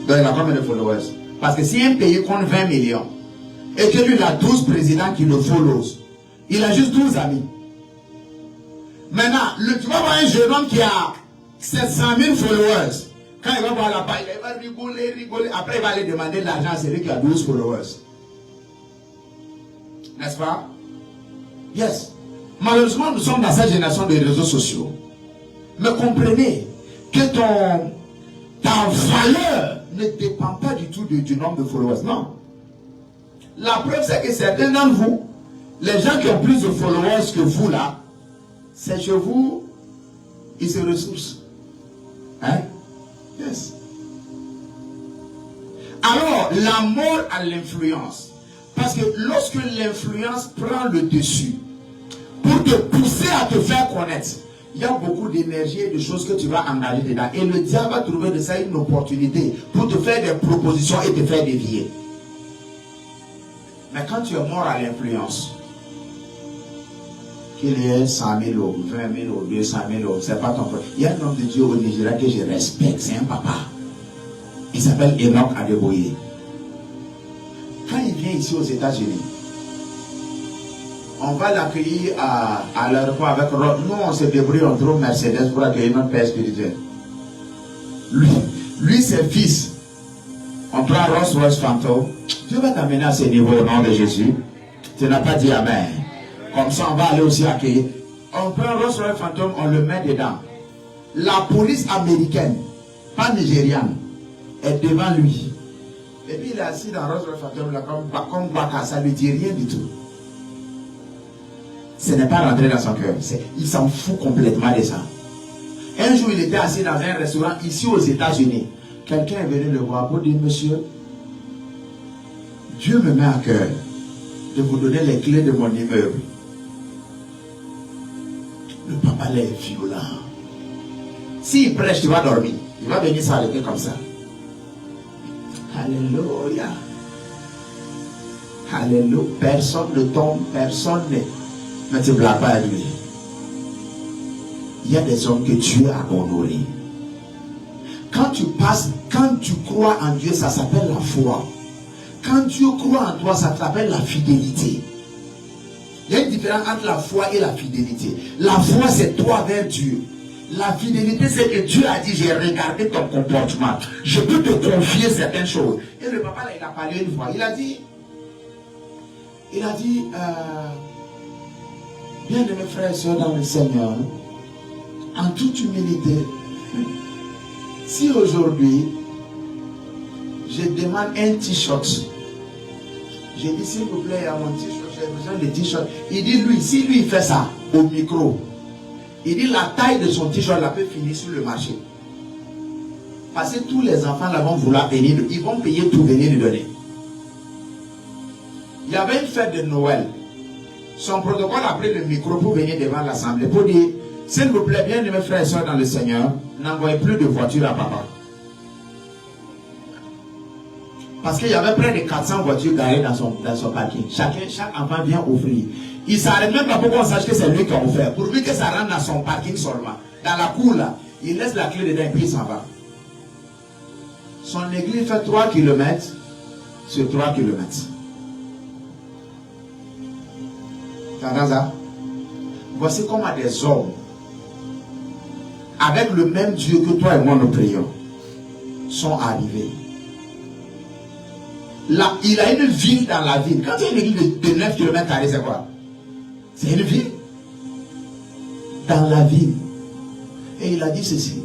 Donc il a combien de followers? Parce que si un pays compte 20 millions, et que lui il a 12 présidents qui le follow, il a juste 12 amis. Maintenant, tu vas voir un jeune homme qui a 700 000 followers. Quand il va voir la page, il va rigoler. Après, il va aller demander de l'argent à celui qui a 12 followers. N'est-ce pas? Yes. Malheureusement, nous sommes dans cette génération de réseaux sociaux. Mais comprenez que ta valeur ne dépend pas du tout du nombre de followers. Non. La preuve, c'est que certains d'entre vous, les gens qui ont plus de followers que vous là, c'est chez vous, ils se ressourcent. Hein? Yes. Alors, la mort à l'influence. Parce que lorsque l'influence prend le dessus, pour te pousser à te faire connaître, il y a beaucoup d'énergie et de choses que tu vas engager dedans. Et le diable va trouver de ça une opportunité pour te faire des propositions et te faire dévier. Mais quand tu es mort à l'influence, qu'il y ait 100 000 euros, 20 000 euros, 200 000 euros, c'est pas ton problème. Il y a un homme de Dieu au Nigeria que je respecte, c'est un papa. Il s'appelle Enoch Adeboye. Quand il vient ici aux États-Unis, on va l'accueillir à l'aéroport avec Rod. Nous, on se débrouille, on trouve Mercedes pour accueillir notre père spirituel. Lui, ses fils, on prend Rolls-Royce Phantom. Dieu va t'amener à ce niveau au nom de Jésus. Tu n'as pas dit Amen. Comme ça, on va aller aussi accueillir. On prend Rolls-Royce Phantom, on le met dedans. La police américaine, pas nigériane, est devant lui. Et puis il est assis dans Rolls-Royce Phantom, là, comme Baka, ça ne lui dit rien du tout. Ce n'est pas rentré dans son cœur. Il s'en fout complètement de ça. Un jour, il était assis dans un restaurant ici aux États-Unis. Quelqu'un est venu le voir pour dire, monsieur, Dieu me met à cœur de vous donner les clés de mon immeuble. Le papa là est violent. S'il prêche, tu vas dormir. Il va venir s'arrêter comme ça. Alléluia. Alléluia. Personne ne tombe, personne ne te blague pas à lui. Il y a des hommes que Dieu a honorés. Quand tu crois en Dieu, ça s'appelle la foi. Quand Dieu croit en toi, ça s'appelle la fidélité. Il y a une différence entre la foi et la fidélité. La foi, c'est toi vers Dieu. La fidélité, c'est que Dieu a dit, j'ai regardé ton comportement. Je peux te confier certaines choses. Et le papa, là, il a parlé une fois. Il a dit, bien-aimés frères et sœurs dans le Seigneur, en toute humilité, si aujourd'hui, je demande un t-shirt, j'ai dit, s'il vous plaît, à mon t-shirt, j'ai besoin de t-shirt. Il dit, si lui, il fait ça, au micro, il dit, la taille de son t-shirt, là, peut finir sur le marché. Parce que tous les enfants, là, vont vouloir venir, ils vont payer tout, venir lui donner. Il y avait une fête de Noël. Son protocole a pris le micro pour venir devant l'assemblée pour dire, s'il vous plaît, bien mes frères et soeurs dans le Seigneur, n'envoyez plus de voitures à papa. Parce qu'il y avait près de 400 voitures garées dans son parking. Chaque enfant vient offrir. Il ne s'arrête même pas pour qu'on sache que c'est lui qui a offert. Pour lui que ça rentre dans son parking seulement. Dans la cour là. Il laisse la clé dedans et puis il s'en va. Son église fait 3 km sur 3 km. T'entends ça? Voici comment des hommes, avec le même Dieu que toi et moi nous prions, sont arrivés. Là, il a une ville dans la ville. Quand il y a une église de 9 km, c'est quoi? C'est une ville. Dans la ville. Et il a dit ceci.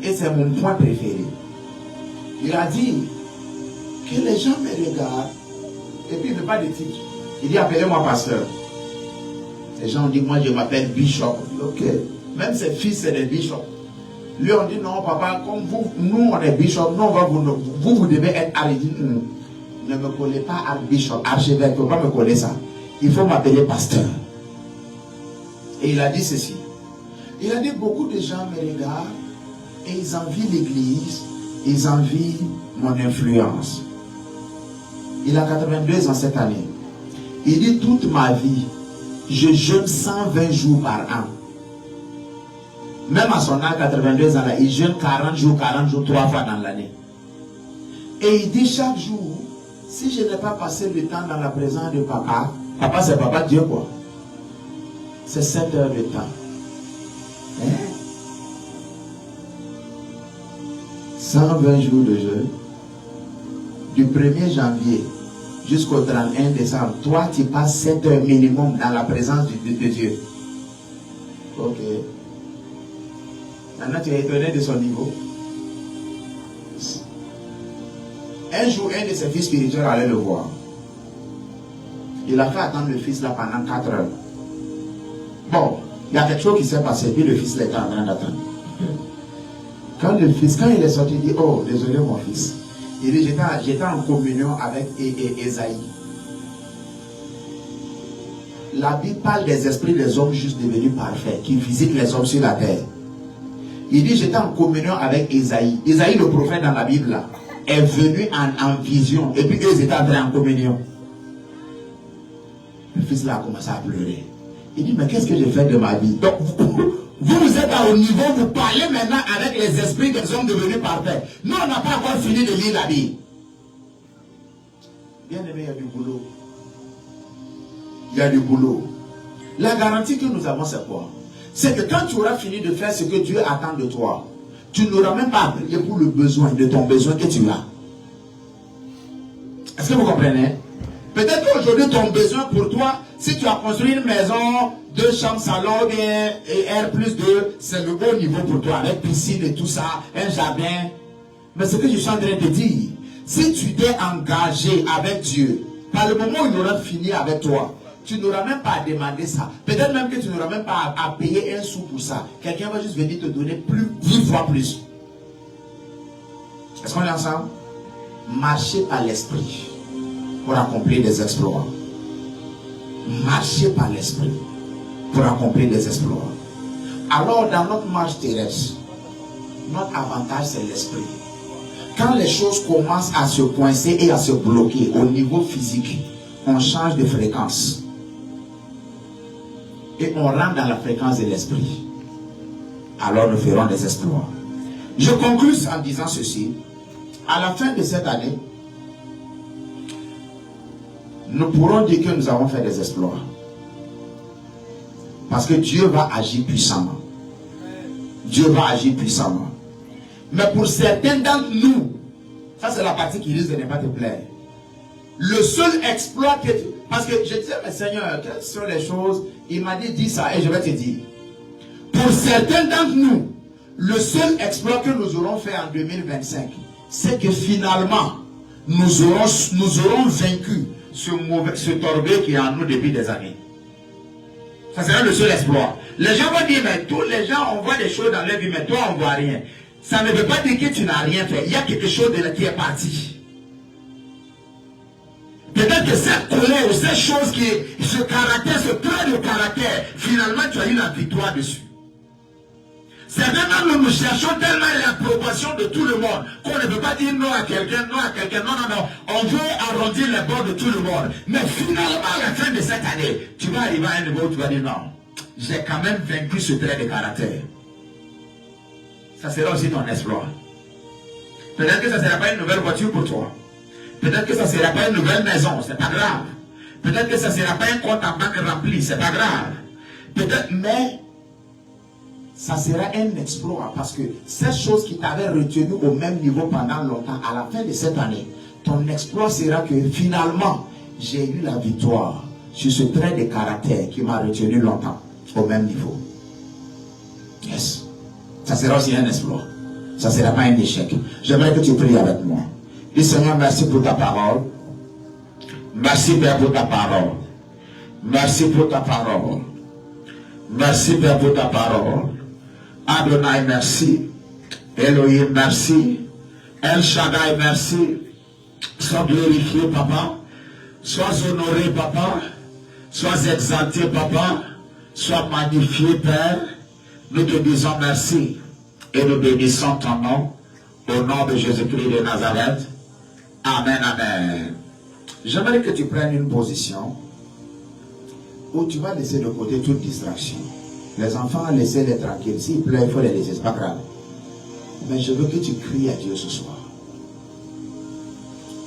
Et c'est mon point préféré. Il a dit que les gens me regardent. Et puis il ne veut pas de titre. Il dit appelez-moi pasteur. Les gens ont dit moi je m'appelle Bishop. Ok. Même ses fils c'est des bishops. Lui on dit non papa, comme vous, nous on est Bishop, nous on va vous devez être arrêté. Ne me collez pas Archbishop, archevêque, il ne faut pas me coller ça. Il faut m'appeler pasteur. Et il a dit ceci. Il a dit beaucoup de gens me regardent et ils envient l'église, ils envient mon influence. Il a 82 ans cette année. Il dit toute ma vie, je jeûne 120 jours par an. Même à son âge, 82 ans, là, il jeûne 40 jours, 3 fois dans l'année. Et il dit chaque jour, si je n'ai pas passé le temps dans la présence de papa, papa c'est papa Dieu quoi. C'est 7 heures de temps. Hein? 120 jours de jeûne. Du 1er janvier jusqu'au 31 décembre, toi tu passes 7 heures minimum dans la présence de Dieu. Ok. Maintenant tu es étonné de son niveau. Un jour, un de ses fils spirituels allait le voir. Il a fait attendre le fils là pendant 4 heures. Bon, il y a quelque chose qui s'est passé, puis le fils était en train d'attendre. Quand il est sorti, il dit, oh, désolé mon fils. Il dit, j'étais en communion avec Esaïe. La Bible parle des esprits des hommes juste devenus parfaits, qui visitent les hommes sur la terre. Il dit, j'étais en communion avec Esaïe. Esaïe, le prophète dans la Bible, là, est venu en vision. Et puis, eux, ils étaient entrés en communion. Le fils là a commencé à pleurer. Il dit, mais qu'est-ce que j'ai fait de ma vie? Donc, vous êtes à haut niveau, vous parlez maintenant avec les esprits des hommes devenus parfaits. Nous, on n'a pas encore fini de lire la Bible. Bien aimé, il y a du boulot. Il y a du boulot. La garantie que nous avons, c'est quoi? C'est que quand tu auras fini de faire ce que Dieu attend de toi, tu n'auras même pas à prier pour le besoin, de ton besoin que tu as. Est-ce que vous comprenez? Peut-être qu'aujourd'hui, ton besoin pour toi, si tu as construit une maison, 2 chambres, salon et R+2, c'est le haut niveau pour toi, avec piscine et tout ça, un jardin. Mais ce que je suis en train de te dire, si tu t'es engagé avec Dieu, par le moment où il aura fini avec toi, tu n'auras même pas à demander ça. Peut-être même que tu n'auras même pas à payer un sou pour ça. Quelqu'un va juste venir te donner 10 fois plus. Est-ce qu'on est ensemble? Marchez par l'esprit pour accomplir des exploits. Marchez par l'esprit pour accomplir des exploits. Alors dans notre marche terrestre, notre avantage c'est l'esprit. Quand les choses commencent à se coincer et à se bloquer au niveau physique, on change de fréquence. Et on rentre dans la fréquence de l'esprit. Alors nous ferons des exploits. Je conclue en disant ceci. À la fin de cette année, nous pourrons dire que nous avons fait des exploits. Parce que Dieu va agir puissamment. Dieu va agir puissamment. Mais pour certains d'entre nous, ça c'est la partie qui risque de ne pas te plaire. Le seul exploit que tu... Parce que je disais, mais Seigneur, quelles sont les choses? Il m'a dit, dis ça et je vais te dire. Pour certains d'entre nous, le seul exploit que nous aurons fait en 2025, c'est que finalement, nous aurons vaincu cet orgueil qui est en nous depuis des années. Ça sera le seul exploit. Les gens vont dire, mais tous les gens, on voit des choses dans leur vie, mais toi, on ne voit rien. Ça ne veut pas dire que tu n'as rien fait. Il y a quelque chose qui est parti. Peut-être que cette colère ou cette chose qui est ce caractère, ce trait de caractère, finalement tu as eu la victoire dessus. Certainement, nous cherchons tellement l'approbation de tout le monde qu'on ne peut pas dire non à quelqu'un, non à quelqu'un, non, non, non. On veut arrondir les bords de tout le monde. Mais finalement, à la fin de cette année, tu vas arriver à un niveau où tu vas dire non, j'ai quand même vaincu ce trait de caractère. Ça sera aussi ton exploit. Peut-être que ça ne sera pas une nouvelle voiture pour toi. Peut-être que ça ne sera pas une nouvelle maison, c'est pas grave. Peut-être que ça ne sera pas un compte en banque rempli, c'est pas grave. Peut-être, mais ça sera un exploit parce que cette chose qui t'avait retenu au même niveau pendant longtemps, à la fin de cette année, ton exploit sera que finalement, j'ai eu la victoire sur ce trait de caractère qui m'a retenu longtemps au même niveau. Yes. Ça sera aussi un exploit. Ça ne sera pas un échec. J'aimerais que tu pries avec moi. Dis Seigneur, merci pour ta parole. Merci Père pour ta parole. Merci pour ta parole. Merci Père pour ta parole. Adonai, merci. Elohim, merci. El Shaddai, merci. Sois glorifié, Papa. Sois honoré, Papa. Sois exalté, Papa. Sois magnifié, Père. Nous te disons merci. Et nous bénissons ton nom. Au nom de Jésus-Christ de Nazareth. Amen, amen. J'aimerais que tu prennes une position où tu vas laisser de côté toute distraction. Les enfants, laissez-les tranquilles. S'ils pleurent, il faut les laisser, c'est pas grave. Mais je veux que tu cries à Dieu ce soir.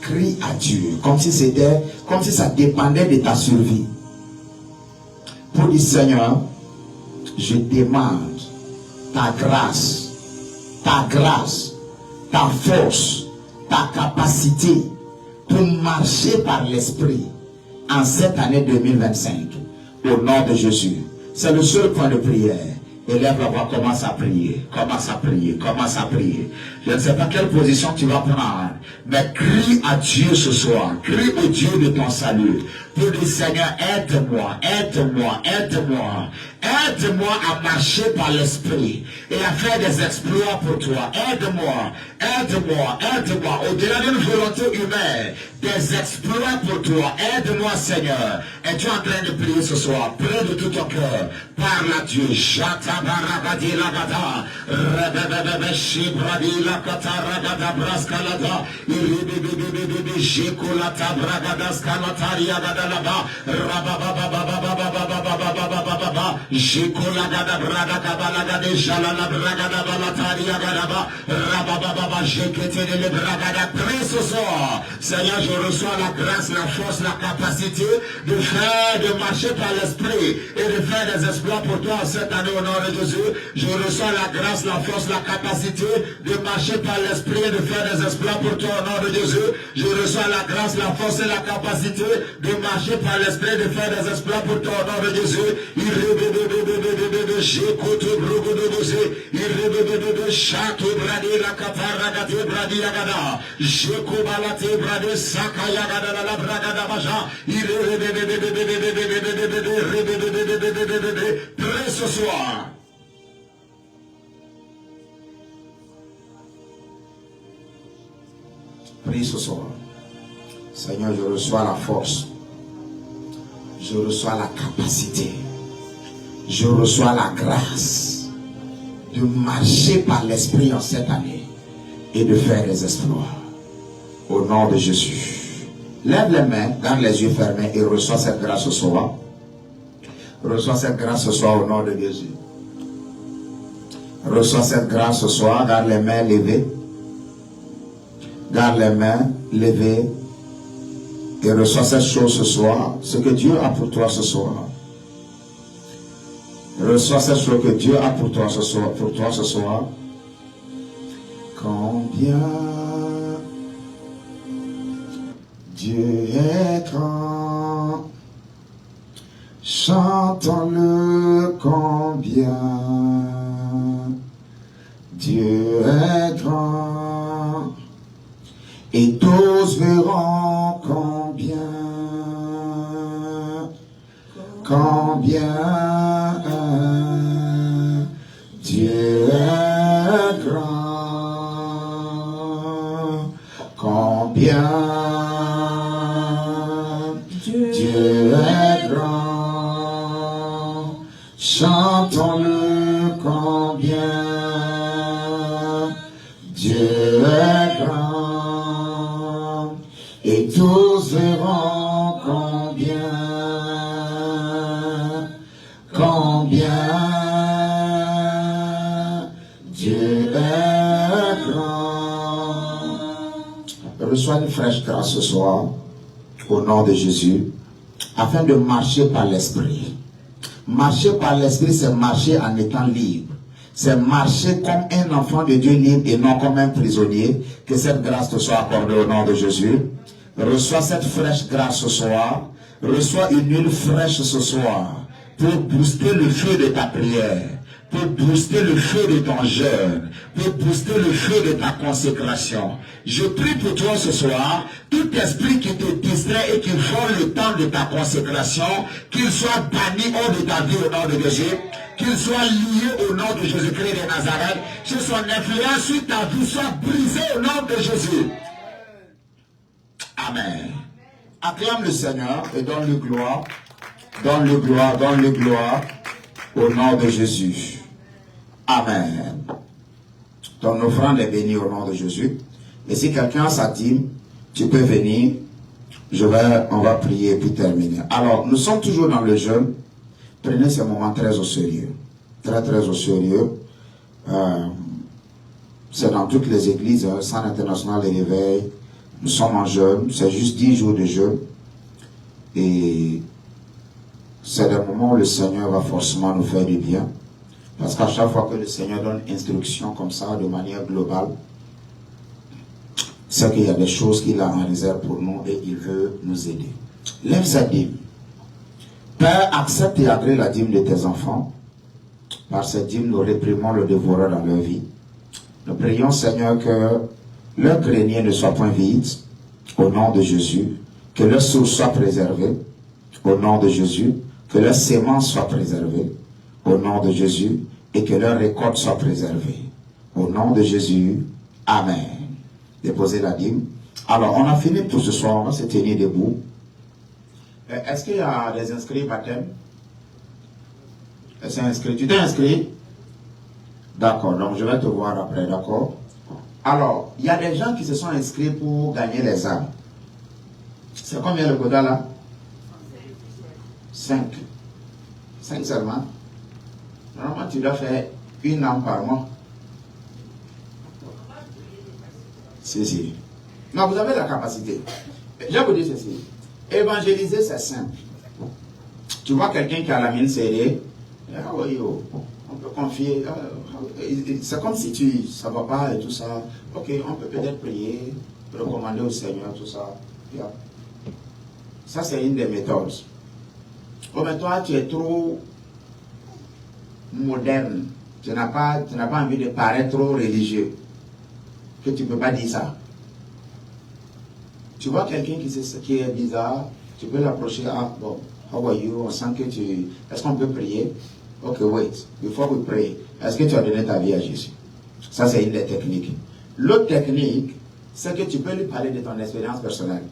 Crie à Dieu, comme si ça dépendait de ta survie. Pour dire, Seigneur, je demande ta grâce, ta force, ta capacité pour marcher par l'Esprit en cette année 2025. Au nom de Jésus. C'est le seul point de prière. Élève la voix, commence à prier. Commence à prier. Commence à prier. Je ne sais pas quelle position tu vas prendre. Mais crie à Dieu ce soir. Crie au Dieu de ton salut. Pour dire, Seigneur, aide-moi, aide-moi, aide-moi. Aide-moi à marcher par l'Esprit et à faire des exploits pour toi. Aide-moi, aide-moi, aide-moi. Au-delà d'une volonté humaine, des exploits pour toi. Aide-moi, Seigneur. Es-tu en train de prier ce soir? Prie de tout ton cœur. Parle à Dieu. Jatabarabadi lagada. Rebebebebe shibradi lakata ragada braskalada. Iribibibibibibib jikulata bragada skalataria gada laba. Rababababababababababababababa. Jikulagada brada kabalagade jalala bragada balataria gadaba. Rababababa jekete de bragada. Prie ce soir. Seigneur, je reçois la grâce, la force, la capacité de marcher par l'Esprit et de faire des exploits pour toi cette année au nom de Jésus. Je reçois la grâce, la force, la capacité de marcher par l'Esprit et de faire des exploits pour toi au nom de Jésus. Je reçois la grâce, la force et la capacité de marcher par l'Esprit et de faire des exploits pour toi au nom de Jésus. Prie ce soir. Prie ce soir. Seigneur, je reçois la force. Je reçois la capacité. Je reçois la grâce de marcher par l'Esprit en cette année et de faire des exploits. Au nom de Jésus. Lève les mains, garde les yeux fermés et reçois cette grâce ce soir. Reçois cette grâce ce soir au nom de Jésus. Reçois cette grâce ce soir, garde les mains levées. Garde les mains levées et reçois cette chose ce soir, ce que Dieu a pour toi ce soir. Reçois cette chose que Dieu a pour toi ce soir. Combien Dieu est grand, chantons-le combien. Dieu est grand, et tous verront combien Dieu est grand, combien chantons-le combien Dieu est grand, et tous verront combien Dieu est grand. Reçois une fraîche grâce ce soir, au nom de Jésus, afin de marcher par l'Esprit. Marcher par l'Esprit, c'est marcher en étant libre. C'est marcher comme un enfant de Dieu libre et non comme un prisonnier. Que cette grâce te soit accordée au nom de Jésus. Reçois cette fraîche grâce ce soir. Reçois une huile fraîche ce soir pour booster le feu de ta prière, pour booster le feu de ton jeûne, pour booster le feu de ta consécration. Je prie pour toi ce soir, tout esprit qui te distrait et qui vole le temps de ta consécration, qu'il soit banni hors de ta vie au nom de Jésus, qu'il soit lié au nom de Jésus-Christ de Nazareth, que son influence sur ta vie soit brisée au nom de Jésus. Amen. Acclame le Seigneur et donne-le gloire, donne-le gloire, donne-le gloire au nom de Jésus. Amen. Ton offrande est bénie au nom de Jésus. Et si quelqu'un a sa dîme, tu peux venir. On va prier et puis terminer. Alors, nous sommes toujours dans le jeûne. Prenez ce moment très au sérieux. Très, très au sérieux. C'est dans toutes les églises, Centre international de l'éveil. Nous sommes en jeûne. C'est juste 10 jours de jeûne. Et c'est le moment où le Seigneur va forcément nous faire du bien. Parce qu'à chaque fois que le Seigneur donne instruction comme ça, de manière globale, c'est qu'il y a des choses qu'il a en réserve pour nous et il veut nous aider. Lève sa dîme. Père, accepte et agrée la dîme de tes enfants. Par cette dîme, nous réprimons le dévoreur dans leur vie. Nous prions, Seigneur, que leur grenier ne soit point vide, au nom de Jésus. Que leur source soit préservée, au nom de Jésus. Que leur sémence soit préservée, au nom de Jésus. Et que leur récolte soit préservée, au nom de Jésus. Amen. Déposez la dîme. Alors, on a fini pour ce soir. On va se tenir debout. Est-ce qu'il y a des inscrits baptême? Est-ce inscrit? Tu t'es inscrit? D'accord. Donc, je vais te voir après. D'accord? Alors, il y a des gens qui se sont inscrits pour gagner les âmes. C'est combien le quota là? 5. 5 seulement. Normalement, tu dois faire une âme par mois. Si. Non, vous avez la capacité. Je vais vous dire ceci. Évangéliser, c'est simple. Tu vois quelqu'un qui a la mine serrée, on peut confier. C'est comme si ça ne va pas et tout ça. Ok, on peut peut-être prier, recommander au Seigneur, tout ça. Ça, c'est une des méthodes. Oh, mais toi, tu es trop moderne. Tu n'as pas envie de paraître trop religieux. Que tu ne peux pas dire ça. Tu vois quelqu'un qui est bizarre, tu peux l'approcher. Ah, bon, how are you? On sent que est-ce qu'on peut prier? Ok, wait. Before we pray, est-ce que tu as donné ta vie à Jésus? Ça, c'est une des techniques. L'autre technique, c'est que tu peux lui parler de ton expérience personnelle.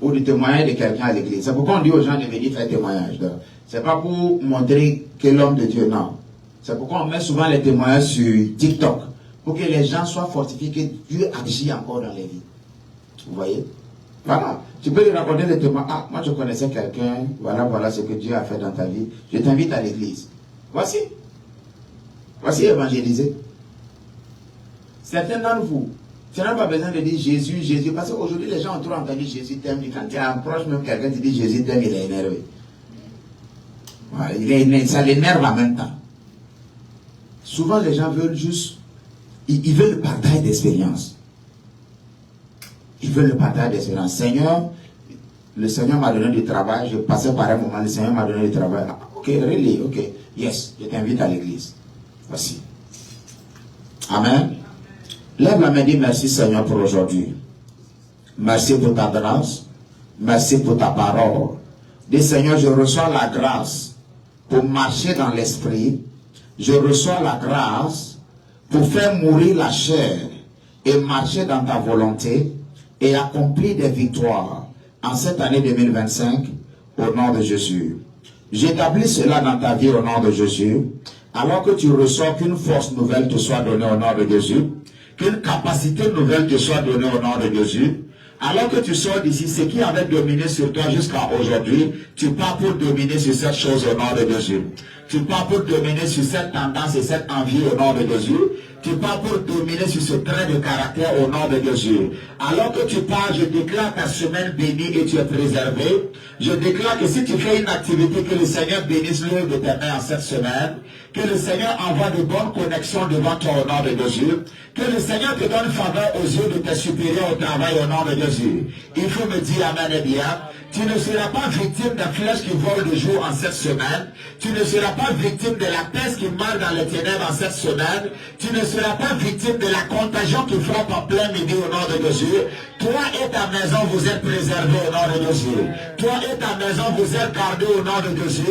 Ou du témoignage de quelqu'un à l'église. C'est pourquoi on dit aux gens de venir faire témoignage. C'est pas pour montrer que l'homme de Dieu, non. C'est pourquoi on met souvent les témoignages sur TikTok. Pour que les gens soient fortifiés que Dieu agit encore dans les vies. Vous voyez? Voilà. Tu peux lui raconter des témoignages. Ah, moi je connaissais quelqu'un. Voilà ce que Dieu a fait dans ta vie. Je t'invite à l'église. Voici évangéliser. Certains d'entre vous, tu n'as pas besoin de dire Jésus. Parce qu'aujourd'hui, les gens ont trop entendu Jésus t'aime. Quand tu approches même quelqu'un, tu dis Jésus t'aime, il est énervé. Voilà, ça l'énerve en même temps. Souvent, les gens veulent juste. Ils veulent le partage d'expérience. Ils veulent le partage d'expérience. Seigneur, le Seigneur m'a donné du travail. Je passais par un moment, le Seigneur m'a donné du travail. Ah, ok, really, ok. Yes, je t'invite à l'église. Voici. Amen. Lève la main et dis merci Seigneur pour aujourd'hui. Merci pour ta grâce. Merci pour ta parole. Dis Seigneur, je reçois la grâce pour marcher dans l'esprit. Je reçois la grâce pour faire mourir la chair et marcher dans ta volonté et accomplir des victoires en cette année 2025 au nom de Jésus. J'établis cela dans ta vie au nom de Jésus. Alors que tu ressens qu'une force nouvelle te soit donnée au nom de Jésus, qu'une capacité nouvelle te soit donnée au nom de Jésus. Alors que tu sors d'ici, ce qui avait dominé sur toi jusqu'à aujourd'hui, tu pars pour dominer sur cette chose au nom de Jésus. Tu pars pour dominer sur cette tendance et cette envie au nom de Jésus. Tu pars pour dominer sur ce trait de caractère au nom de Jésus. Alors que tu pars, je déclare ta semaine bénie et tu es préservé. Je déclare que si tu fais une activité, que le Seigneur bénisse l'œuvre de tes mains en cette semaine. Que le Seigneur envoie de bonnes connexions devant toi au nom de Jésus. Que le Seigneur te donne faveur aux yeux de tes supérieurs au travail au nom de Jésus. Il faut me dire amen et bien. Tu ne seras pas victime d'un flèche qui vole le jour en cette semaine. Tu ne seras pas victime de la peste qui marche dans les ténèbres en cette semaine. Tu ne seras pas victime de la contagion qui frappe en plein midi au nom de Jésus. Toi et ta maison, vous êtes préservés au nom de Jésus. Toi et ta maison, vous êtes gardés au nom de Jésus.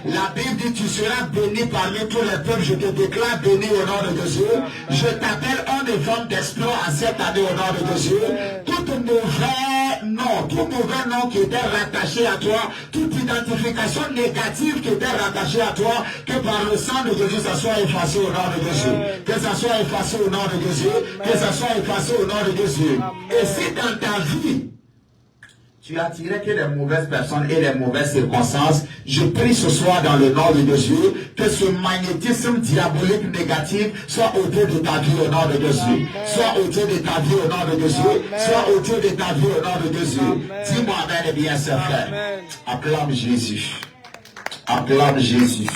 La Bible dit, tu seras béni parmi tous les peuples. Je te déclare béni au nom de Jésus. Je t'appelle un évent d'exploit en cette année au nom de Jésus. Tout mauvais nom qui était rattaché à toi, toute identification négative qui était rattachée à toi, que par le sang de Jésus, ça soit effacé au nom de Jésus. Que ça soit effacé au nom de Jésus. Que ça soit effacé au nom de Jésus. Et si dans ta vie, tu attirais que les mauvaises personnes et les mauvaises circonstances, je prie ce soir dans le nom de Jésus que ce magnétisme diabolique négatif soit autour de ta vie au nom de Jésus. Soit autour de ta vie au nom de Jésus. Soit autour de ta vie au nom de Jésus. Dis-moi amen et bien, frère. Acclame Jésus. Acclame Jésus.